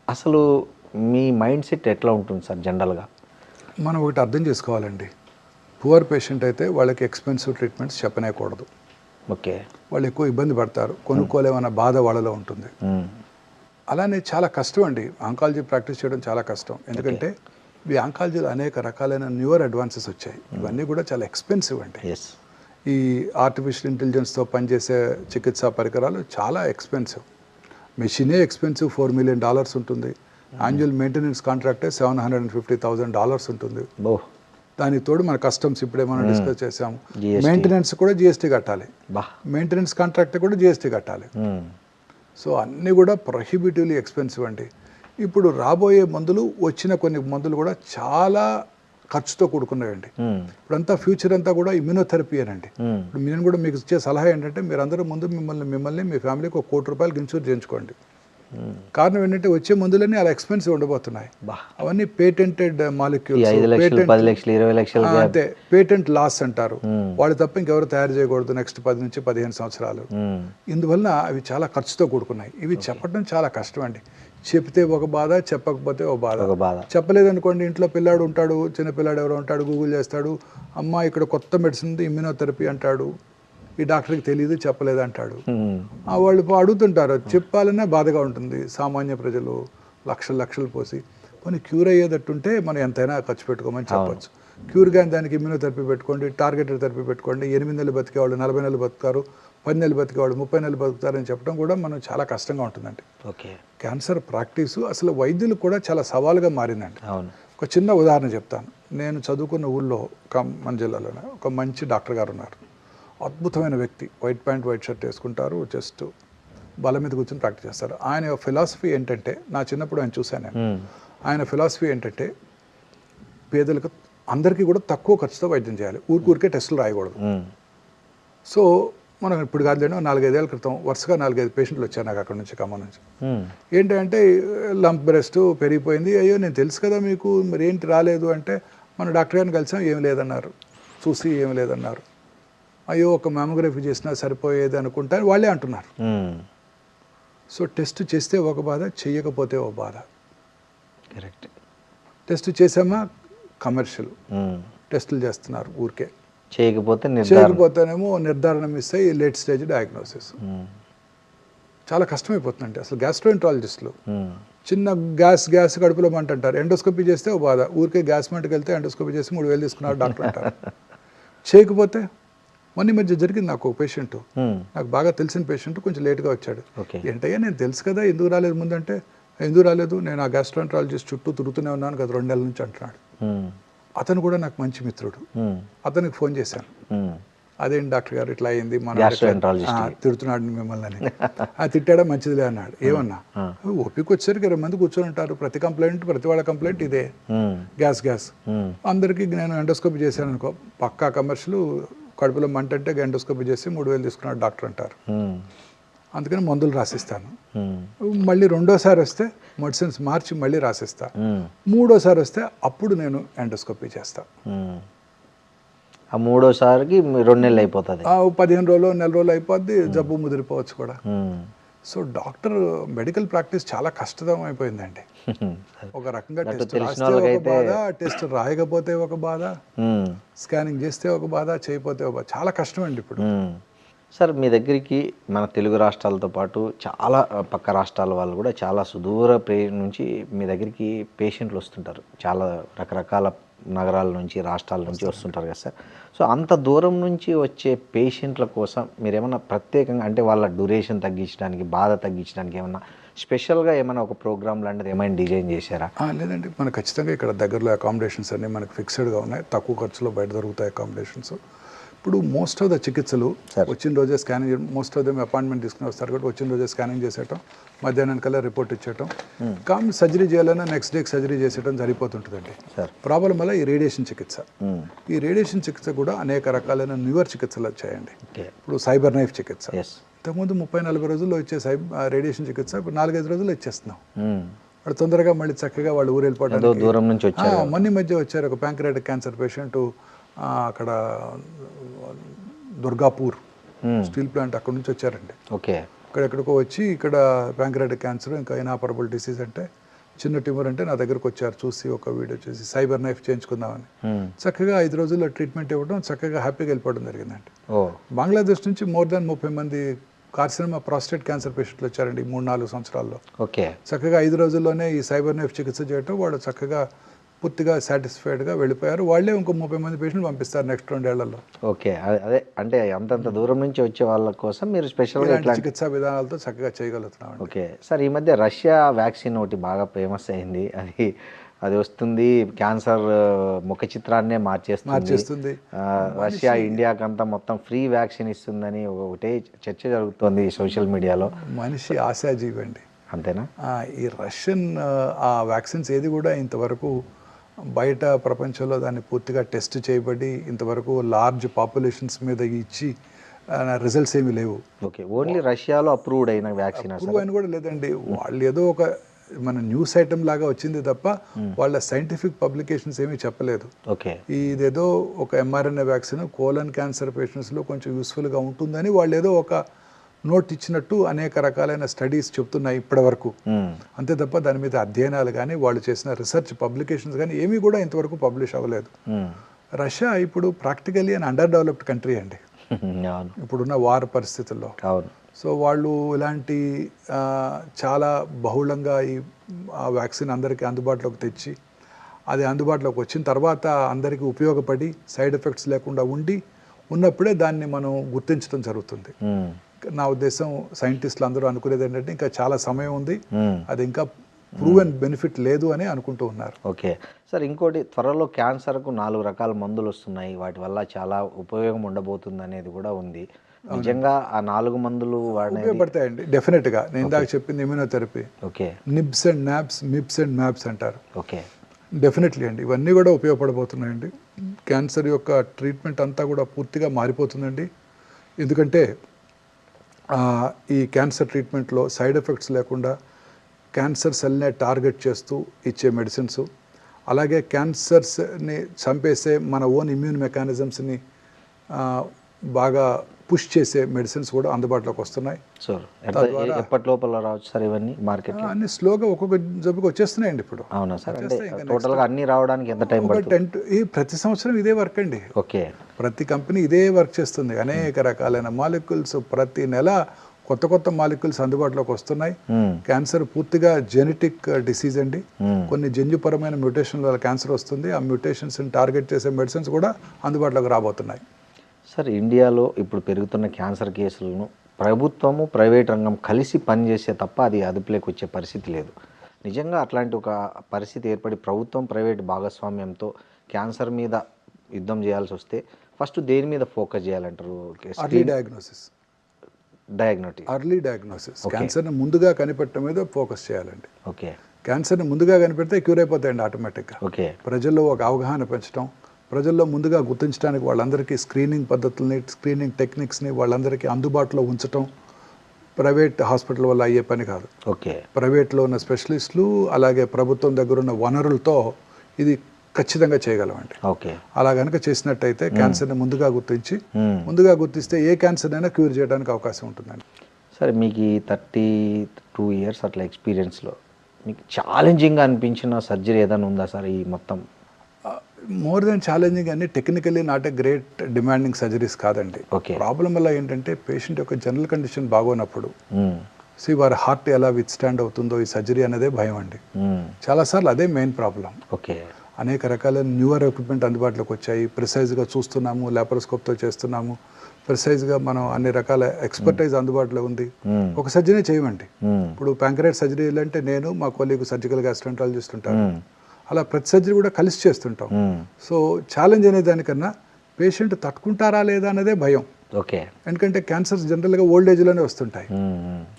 అసలు మీ మైండ్ సెట్ ఎట్లా ఉంటుంది సార్ జనరల్గా? మనం ఒకటి అర్థం చేసుకోవాలండి, పువర్ పేషెంట్ అయితే వాళ్ళకి ఎక్స్పెన్సివ్ ట్రీట్మెంట్స్ చెప్పనేకూడదు. ఓకే. వాళ్ళు ఎక్కువ ఇబ్బంది పడతారు, కొనుక్కోలేమన్న బాధ వాళ్ళలో ఉంటుంది. అలానే చాలా కష్టం అండి ఆంకాలజీ ప్రాక్టీస్ చేయడం, చాలా కష్టం. ఎందుకంటే ఈ ఆంకాలజీలో అనేక రకాలైన న్యూయర్ అడ్వాన్సెస్ వచ్చాయి. ఇవన్నీ కూడా చాలా ఎక్స్పెన్సివ్ అండి. ఈ ఆర్టిఫిషియల్ ఇంటెలిజెన్స్తో పనిచేసే చికిత్సా పరికరాలు చాలా ఎక్స్పెన్సివ్. మెషినే ఎక్స్పెన్సివ్, $4 million ఉంటుంది. యాన్యువల్ మెయింటెనెన్స్ కాంట్రాక్టే $750,000 ఉంటుంది. దానికి తోడు మన కస్టమ్స్ ఇప్పుడే మనం డిస్కస్ చేసాము, మెయింటెనెన్స్ కూడా జిఎస్టీ కట్టాలి, మెయింటెనెన్స్ కాంట్రాక్ట్ కూడా జిఎస్టీ కట్టాలి. సో అన్నీ కూడా ప్రొహిబిటివ్లీ ఎక్స్పెన్సివ్ అండి. ఇప్పుడు రాబోయే మందులు, వచ్చిన కొన్ని మందులు కూడా చాలా ఖర్చుతో కూడుకున్నాయండి. ఇప్పుడంతా ఫ్యూచర్ అంతా కూడా ఇమ్యూనోథెరపీ అనండి. ఇప్పుడు నేను కూడా మీకు ఇచ్చే సలహా ఏంటంటే మీరు అందరూ ముందు మిమ్మల్ని మీ ఫ్యామిలీకి $1 కోటి ఇన్సూర్ చేయించుకోండి. కారణం ఏంటంటే వచ్చే మందులన్నీ అలా ఎక్స్పెన్సివ్ ఉండబోతున్నాయి. అవన్నీ పేటెంటెడ్ మాలిక్యూల్స్, అంతే పేటెంట్ లాస్ అంటారు. వాళ్ళు తప్ప ఇంకెవరు తయారు చేయకూడదు నెక్స్ట్ 10 నుంచి 15 సంవత్సరాలు. ఇందువల్ల అవి చాలా ఖర్చుతో కూడుకున్నాయి. ఇవి చెప్పడం చాలా కష్టం అండి. చెప్తే ఒక బాధ, చెప్పకపోతే ఒక ఒక బాధ. చెప్పలేదనుకోండి, ఇంట్లో పిల్లాడు ఉంటాడు, చిన్న పిల్లాడు ఎవరో ఉంటాడు, గూగుల్ చేస్తాడు, అమ్మ ఇక్కడ కొత్త మెడిసిన్ ఉంది ఇమ్యూనోథెరపీ అంటాడు, ఈ డాక్టర్కి తెలియదు చెప్పలేదు అంటాడు. వాళ్ళు అడుగుతుంటారు, చెప్పాలన్నా బాధగా ఉంటుంది. సామాన్య ప్రజలు లక్షలు పోసి కొన్ని క్యూర్ అయ్యేటట్టుంటే మనం ఎంతైనా ఖర్చు పెట్టుకోమని చెప్పొచ్చు. క్యూర్ కానీ దానికి ఇమ్యూనోథెరపీ పెట్టుకోండి, టార్గెటెడ్ థెరపీ పెట్టుకోండి, 8 నెలలు బతికే వాళ్ళు 40 నెలలు బతుకుతారు, 10 నెలలు బతికే వాళ్ళు 30 నెలలు బతుకుతారని చెప్పడం కూడా మనం చాలా కష్టంగా ఉంటుందండి. ఓకే. క్యాన్సర్ ప్రాక్టీసు అసలు వైద్యులు కూడా చాలా సవాలుగా మారిందండి. అవును. ఒక చిన్న ఉదాహరణ చెప్తాను. నేను చదువుకున్న ఊళ్ళో మన జిల్లాలోనే ఒక మంచి డాక్టర్ గారు ఉన్నారు. అద్భుతమైన వ్యక్తి, వైట్ ప్యాంట్ వైట్ షర్ట్ వేసుకుంటారు, జస్ట్ బల మీద కూర్చొని ప్రాక్టీస్ చేస్తారు. ఆయన ఫిలాసఫీ ఏంటంటే, నా చిన్నప్పుడు ఆయన చూశాను నేను, ఆయన ఫిలాసఫీ ఏంటంటే పేదలకు అందరికీ కూడా తక్కువ ఖర్చుతో వైద్యం చేయాలి, ఊరికే టెస్టులు రాయకూడదు. సో మనం ఇప్పుడు కాదులేండి, 4-5 ఏళ్ళ క్రితం వరుసగా 4-5 పేషెంట్లు వచ్చారు నాకు అక్కడ నుంచి, ఖమ్మం నుంచి. ఏంటంటే లంప్ బ్రెస్ట్ పెరిగిపోయింది, అయ్యో నేను తెలుసు కదా మీకు, మరి ఏంటి రాలేదు అంటే, మన డాక్టర్ గారిని కలిసాం, ఏం లేదన్నారు, చూసి ఏం లేదన్నారు. అయ్యో ఒక మ్యామోగ్రఫీ చేసినా సరిపోయేది అనుకుంటా వాళ్ళే అంటున్నారు. సో టెస్ట్ చేస్తే ఒక బాధ, చేయకపోతే ఒక బాధ. కరెక్ట్. టెస్ట్ చేసామా కమర్షియల్ టెస్టులు చేస్తున్నారు, ఊరికే చేయకపోతేనేమో నిర్ధారణ మిస్ అయ్యి లేట్ స్టేజ్ డయాగ్నోసిస్. చాలా కష్టమైపోతుందండి అసలు. గ్యాస్ట్రోఎంట్రాలజిస్టులు చిన్న గ్యాస్ కడుపులో మంట అంటారు, ఎండోస్కోపీ చేస్తే ఒక బాధ, ఊరికే గ్యాస్ మంటకి వెళ్తే ఎండోస్కోపీ చేసి 3000 తీసుకున్నారు డాక్టర్ అంటారు. చేయకపోతే మొన్న మధ్య జరిగింది నాకు ఒక పేషెంట్, నాకు బాగా తెలిసిన పేషెంట్, కొంచెం లేట్గా వచ్చాడు. ఏంటయ్యా నేను తెలుసు కదా, ఎందుకు రాలేదు ముందంటే, ఎందుకు రాలేదు, నేను ఆ గ్యాస్ట్రోఎంట్రాలజిస్ట్ చుట్టూ తిరుగుతూనే ఉన్నాను కదా 2 నెలల నుంచి అంటున్నాడు. అతను కూడా నాకు మంచి మిత్రుడు, అతనికి ఫోన్ చేశాను, అదేంటి డాక్టర్ గారు ఇట్లా అయింది, మన తిడుతున్నాడు మిమ్మల్ని అని. తిట్టాడా, మంచిదిలే అన్నాడు. ఏమన్నా, ఓపిక వచ్చేసరికి 20 మంది కూర్చొని ఉంటారు, ప్రతి వాళ్ళ కంప్లైంట్ ఇదే, గ్యాస్. అందరికీ నేను ఎండోస్కోపీ చేశాను అనుకో, పక్కా కమర్షియల్, కడుపులో మంట అంటే ఎండోస్కోపీ చేసి 3000 తీసుకున్నాడు డాక్టర్ అంటారు. అందుకని మందులు రాసిస్తాను. మళ్ళీ రెండోసారి వస్తే మెడిసిన్స్ మార్చి మళ్ళీ రాసిస్తా. మూడోసారి వస్తే అప్పుడు నేను ఎండోస్కోపీ చేస్తా. ఆ మూడోసారికి 2 నెలలు అయిపోతుంది, 15 రోజులు, నెల రోజులు అయిపోద్ది, జబ్బు ముదిరిపోవచ్చు కూడా. సో డాక్టర్ మెడికల్ ప్రాక్టీస్ చాలా కష్టం అయిపోయిందండి. ఒక రకంగా టెస్ట్ రాస్తే ఒక బాధ, టెస్ట్ రాయకపోతే ఒక బాధ, స్కానింగ్ చేస్తే ఒక బాధ, చేయకపోతే ఒక బాధ, చాలా కష్టం అండి ఇప్పుడు. సార్ మీ దగ్గరికి మన తెలుగు రాష్ట్రాలతో పాటు చాలా పక్క రాష్ట్రాల వాళ్ళు కూడా చాలా సుదూర నుంచి మీ దగ్గరికి పేషెంట్లు వస్తుంటారు, చాలా రకరకాల నగరాల నుంచి రాష్ట్రాల నుంచి వస్తుంటారు కదా సార్. సో అంత దూరం నుంచి వచ్చే పేషెంట్ల కోసం మీరు ఏమన్నా ప్రత్యేకంగా, అంటే వాళ్ళ డ్యూరేషన్ తగ్గించడానికి, బాధ తగ్గించడానికి ఏమన్నా స్పెషల్గా ఏమైనా ఒక ప్రోగ్రామ్ లాంటిది ఏమైనా డిజైన్ చేశారా? లేదండి, మనకు ఖచ్చితంగా ఇక్కడ దగ్గరలో అకామిడేషన్స్ అన్నీ మనకు ఫిక్స్డ్గా ఉన్నాయి, తక్కువ ఖర్చులో బయట దొరుకుతాయి అకామిడేషన్స్. ఇప్పుడు మోస్ట్ ఆఫ్ ద చికిత్సలు వచ్చిన రోజే scanning, most of them appointment తీసుకుని వస్తారు కాబట్టి వచ్చిన రోజే స్కానింగ్ చేసేయటం, మధ్యాహ్నానికల్లా రిపోర్ట్ ఇచ్చేయటం, సర్జరీ చేయాలన్నా నెక్స్ట్ డేకి సర్జరీ చేసేయడం సరిపోతుంటుందండి. ప్రాబ్లం వల్ల ఈ రేడియేషన్ చికిత్స, ఈ రేడియేషన్ చికిత్స కూడా అనేక రకాలైన న్యూవర్ చికిత్సలు వచ్చాయండి. ఇప్పుడు సైబర్ నైఫ్ చికిత్స, ఇంతకుముందు 30-40 రోజుల్లో వచ్చే రేడియేషన్ చికిత్స ఇప్పుడు 4-5 రోజుల్లో ఇచ్చేస్తున్నాం. వాడు తొందరగా మళ్ళీ చక్కగా వాళ్ళు ఊరు వెళ్ళిపోవడానికి దూరం నుంచి వచ్చారు. మొన్న మధ్య వచ్చారు ఒక ప్యాంక్రియాటిక్ క్యాన్సర్ పేషెంట్, అక్కడ దుర్గాపూర్ స్టీల్ ప్లాంట్ అక్కడ నుంచి వచ్చారండి. ఓకే. ఇక్కడెక్కడికో వచ్చి ఇక్కడ ప్యాంక్రియాటిక్ క్యాన్సర్, ఇంకా ఇనాపరబుల్ డిసీజ్ అంటే చిన్న ట్యూమర్ అంటే నా దగ్గరకు వచ్చారు, చూసి ఒక వీడియో చేసి సైబర్ నైఫ్ చేయించుకుందామని. చక్కగా 5 రోజుల్లో ట్రీట్మెంట్ ఇవ్వడం, చక్కగా హ్యాపీగా వెళ్ళిపోవడం జరిగిందండి. బంగ్లాదేశ్ నుంచి మోర్ దాన్ 30 మంది కార్సినోమా ప్రాస్టేట్ క్యాన్సర్ పేషెంట్లు వచ్చారండి 3-4 సంవత్సరాల్లో. ఓకే. చక్కగా 5 రోజుల్లోనే ఈ సైబర్ నైఫ్ చికిత్స చేయటం, వాళ్ళు చక్కగా పూర్తిగా సాటిస్ఫైడ్గా వెళ్ళిపోయారు. వాళ్ళే ఇంకో 30 మంది పేషెంట్లు పంపిస్తారు నెక్స్ట్ 2 ఏళ్లలో. ఓకే. అదే అంటే అంతంత దూరం నుంచి వచ్చే వాళ్ళ కోసం మీరు స్పెషల్గా చికిత్సా విధానాలతో చక్కగా చేయగలుగుతున్నాం. ఓకే సార్, ఈ మధ్య రష్యా వ్యాక్సిన్ ఒకటి బాగా ఫేమస్ అయింది, అది వస్తుంది, క్యాన్సర్ ముఖ చిత్రాన్నే మార్చేస్తుంది. రష్యా ఇండియాకంతా మొత్తం ఫ్రీ వ్యాక్సిన్ ఇస్తుందని ఒకటే చర్చ జరుగుతుంది సోషల్ మీడియాలో. మనిషి ఆశాజీవి అండి, అంతేనా? ఈ రష్యన్ ఆ వ్యాక్సిన్స్ ఏది కూడా ఇంతవరకు బయట ప్రపంచంలో దాన్ని పూర్తిగా టెస్ట్ చేయబడి ఇంతవరకు లార్జ్ పాపులేషన్స్ మీద ఇచ్చి రిజల్ట్స్ ఏమీ లేవు. ఓకే. ఓన్లీ రష్యాలో అప్రూవ్డ్ అయిన వ్యాక్సిన్? అప్రూవ్ అయిన కూడా లేదండి, వాళ్ళు ఏదో ఒక మన న్యూస్ ఐటమ్ లాగా వచ్చింది తప్ప వాళ్ళ సైంటిఫిక్ పబ్లికేషన్స్ ఏమీ చెప్పలేదు. ఓకే. ఇదేదో ఒక mRNA వ్యాక్సిన్ కోలన్ క్యాన్సర్ పేషెంట్స్లో కొంచెం యూస్ఫుల్గా ఉంటుందని వాళ్ళు ఏదో ఒక నోట్ ఇచ్చినట్టు అనేక రకాలైన స్టడీస్ చెప్తున్నాయి ఇప్పటి వరకు. అంతే తప్ప దాని మీద అధ్యయనాలు కానీ వాళ్ళు చేసిన రీసెర్చ్ పబ్లికేషన్స్ కానీ ఏమీ కూడా ఇంతవరకు పబ్లిష్ అవ్వలేదు. రష్యా ఇప్పుడు ప్రాక్టికలీ అని అండర్ డెవలప్డ్ కంట్రీ అండి ఇప్పుడున్న వార్ పరిస్థితుల్లో. సో వాళ్ళు ఇలాంటి చాలా బహుళంగా ఈ వ్యాక్సిన్ అందరికీ అందుబాటులోకి తెచ్చి అది అందుబాటులోకి వచ్చిన తర్వాత అందరికీ ఉపయోగపడి సైడ్ ఎఫెక్ట్స్ లేకుండా ఉన్నప్పుడే దాన్ని మనం గుర్తించడం జరుగుతుంది. నా ఉద్దేశం సైంటిస్టులు అందరూ అనుకునేది ఏంటంటే ఇంకా చాలా సమయం ఉంది, అది ఇంకా ప్రూవెన్ బెనిఫిట్ లేదు అని అనుకుంటూ ఉన్నారు. ఓకే సార్, ఇంకోటి త్వరలో క్యాన్సర్కు 4 రకాల మందులు వస్తున్నాయి, వాటి వల్ల చాలా ఉపయోగం ఉండబోతుంది అనేది కూడా ఉంది. నిజంగా ఆ 4 మందులు ఉపయోగపడతాయండి డెఫినెట్గా. నేను ఇందాక చెప్పింది immunotherapy, okay, nibs and nabs, mips and maps అంటారు. ఓకే, డెఫినెట్లీ అండి, ఇవన్నీ కూడా ఉపయోగపడబోతున్నాయండి. క్యాన్సర్ యొక్క ట్రీట్మెంట్ అంతా కూడా పూర్తిగా మారిపోతుందండి. ఎందుకంటే ఈ క్యాన్సర్ ట్రీట్మెంట్లో సైడ్ ఎఫెక్ట్స్ లేకుండా క్యాన్సర్ సెల్నే టార్గెట్ చేస్తూ ఇచ్చే మెడిసిన్స్, అలాగే క్యాన్సర్స్ని చంపేసే మన ఓన్ ఇమ్యూన్ మెకానిజమ్స్ని బాగా పుష్ చేసే మెడిసిన్స్ కూడా అందుబాటులోకి వస్తున్నాయి. ఎప్పటి లోపల రావచ్చు సార్ ఇవన్నీ మార్కెట్? అన్ని స్లోగా ఒక్కొక్క జబ్బుకి వచ్చేస్తున్నాయండి ఇప్పుడు. అవునా సార్, టోటల్గా అన్ని రావడానికి ఎంత టైం పడుతుంది? ప్రతి సంవత్సరం ఇదే వర్క్ అండి. ఓకే, ప్రతి కంపెనీ ఇదే వర్క్ చేస్తుంది. అనేక రకాలైన మాలిక్యూల్స్ ప్రతి నెల కొత్త కొత్త మాలిక్యూల్స్ అందుబాటులోకి వస్తున్నాయి. క్యాన్సర్ పూర్తిగా జెనెటిక్ డిసీజ్ అండి. కొన్ని జన్యుపరమైన మ్యూటేషన్ల వల్ల క్యాన్సర్ వస్తుంది. ఆ మ్యూటేషన్స్ని టార్గెట్ చేసే మెడిసిన్స్ కూడా అందుబాటులోకి రాబోతున్నాయి. సార్, ఇండియాలో ఇప్పుడు పెరుగుతున్న క్యాన్సర్ కేసులను ప్రభుత్వము ప్రైవేట్ రంగం కలిసి పనిచేసే తప్ప అది అదుపులోకి వచ్చే పరిస్థితి లేదు. నిజంగా అట్లాంటి ఒక పరిస్థితి ఏర్పడి ప్రభుత్వం ప్రైవేట్ భాగస్వామ్యంతో క్యాన్సర్ మీద యుద్ధం చేయాల్సి వస్తే ఫస్ట్ దేని మీద ఫోకస్ చేయాలంటారు? ఎర్లీ డయాగ్నోసిస్, క్యాన్సర్ని ముందుగా కనిపెట్టడం మీద ఫోకస్ చేయాలండి. ఓకే, క్యాన్సర్ని ముందుగా కనిపెడితే క్యూర్ అయిపోతాయండి ఆటోమేటిక్గా. ఓకే, ప్రజల్లో ఒక అవగాహన పెంచడం, ప్రజల్లో ముందుగా గుర్తించడానికి వాళ్ళందరికీ స్క్రీనింగ్ పద్ధతుల్ని, స్క్రీనింగ్ టెక్నిక్స్ని వాళ్ళందరికీ అందుబాటులో ఉంచడం ప్రైవేట్ హాస్పిటల్ వల్ల అయ్యే పని కాదు. ఓకే, ప్రైవేట్లో ఉన్న స్పెషలిస్టులు అలాగే ప్రభుత్వం దగ్గర ఉన్న వనరులతో ఇది ఖచ్చితంగా చేయగలమండి. ఓకే, అలా కనుక చేసినట్టయితే క్యాన్సర్ని ముందుగా గుర్తిస్తే ఏ క్యాన్సర్ అయినా క్యూర్ చేయడానికి అవకాశం ఉంటుందండి. సరే, మీకు ఈ 32 ఇయర్స్ అట్లా ఎక్స్పీరియన్స్లో మీకు ఛాలెంజింగ్గా అనిపించిన సర్జరీ ఏదైనా ఉందా సార్? ఈ మొత్తం మోర్ దెన్ ఛాలెంజింగ్ అని technically not a great demanding surgeries కాదండి. ప్రాబ్లం వల్ల ఏంటంటే పేషెంట్ యొక్క జనరల్ కండిషన్ బాగోనప్పుడు వారి హార్ట్ ఎలా విత్ స్టాండ్ అవుతుందో ఈ సర్జరీ అనేదే భయం అండి. చాలాసార్లు అదే మెయిన్ ప్రాబ్లం. ఓకే, అనేక రకాలైన న్యూవర్ ఎక్విప్మెంట్ అందుబాటులోకి వచ్చాయి. ప్రిసైజ్గా చూస్తున్నాము, లాప్రోస్కోప్తో చేస్తున్నాము, ప్రిసైజ్గా మనం అన్ని రకాల ఎక్స్పర్టైజ్ అందుబాటులో ఉంది. ఒక సర్జరీ చేయమండి. ఇప్పుడు ప్యాంక్రియాటిక్ సర్జరీ అంటే నేను మా కొలీగ్ సర్జికల్ గ్యాస్ట్రాంటాలజిస్ట్ ఉంటాను, అలా ప్రతి సర్జరీ కూడా కలిసి చేస్తుంటాం. సో ఛాలెంజ్ అనే దానికన్నా పేషెంట్ తట్టుకుంటారా లేదా అనేదే భయం. ఓకే, ఎందుకంటే క్యాన్సర్స్ జనరల్గా ఓల్డ్ ఏజ్లోనే వస్తుంటాయి.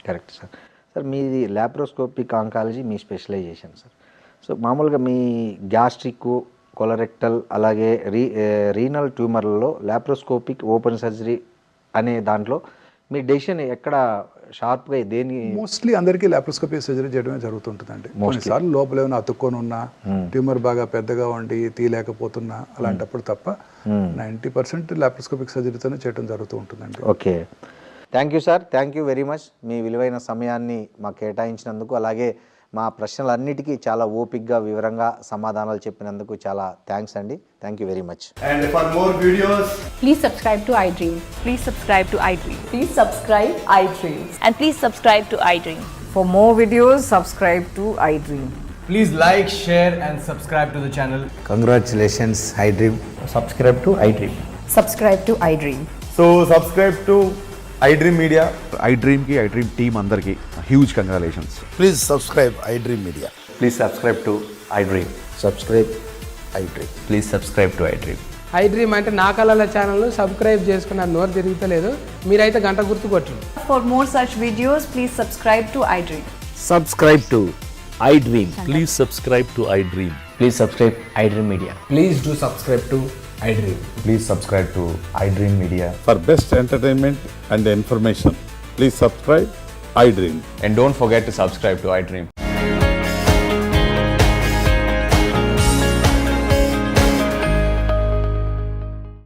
Correct sir. సార్, మీది లాప్రోస్కోపిక్ ఆంకాలజీ మీ స్పెషలైజేషన్ సార్. సో మామూలుగా మీ గ్యాస్ట్రిక్, కొలరెక్టల్ అలాగే రీనల్ ట్యూమర్లలో లాప్రోస్కోపిక్ ఓపెన్ సర్జరీ అనే దాంట్లో మీ డెసిషన్ ఎక్కడ షార్ప్గా దేని? మోస్ట్లీ అందరికీ లాప్రోస్కోపిక్ సర్జరీ చేయడమే జరుగుతుంటుందండి. కొన్నిసార్లు లోపల ఏమైనా అతుక్కొని ఉన్నా, ట్యూమర్ బాగా పెద్దగా ఉండి తీయలేకపోతున్నా అలాంటప్పుడు తప్ప 90% లాప్రోస్కోపిక్ సర్జరీతోనే చేయడం జరుగుతూ ఉంటుందండి. Okay, thank you sir, thank you very much. మీ విలువైన సమయాన్ని మాకు కేటాయించినందుకు, అలాగే మా ప్రశ్నలన్నిటికీ చాలా ఓపిక్గా వివరంగా సమాధానాలు చెప్పినందుకు చాలా థ్యాంక్స్ అండి. Thank you very much. And for more videos, please subscribe to iDream. Please subscribe to iDream. Please subscribe iDream. And please subscribe to iDream. For more videos, subscribe to iDream. please like, share and subscribe to the channel. Congratulations, iDream. Subscribe to iDream. Subscribe to iDream. So subscribe to iDream Media. iDream की iDream team अंदर की huge congratulations. Please subscribe iDream Media. Please subscribe to iDream. Subscribe iDream. Please subscribe to iDream. iDream అంటే నా కళల channel subscribe చేసుకున్న నోరు తిరుగుతలేదు, మీరైతే గంట గుర్తు కొట్టండి. For more such videos, please subscribe to iDream. Subscribe to iDream. Please subscribe to iDream. Please subscribe iDream Media. Please do subscribe to iDream. Please subscribe to iDream Media. For best entertainment and information, please subscribe iDream. And don't forget to subscribe to iDream.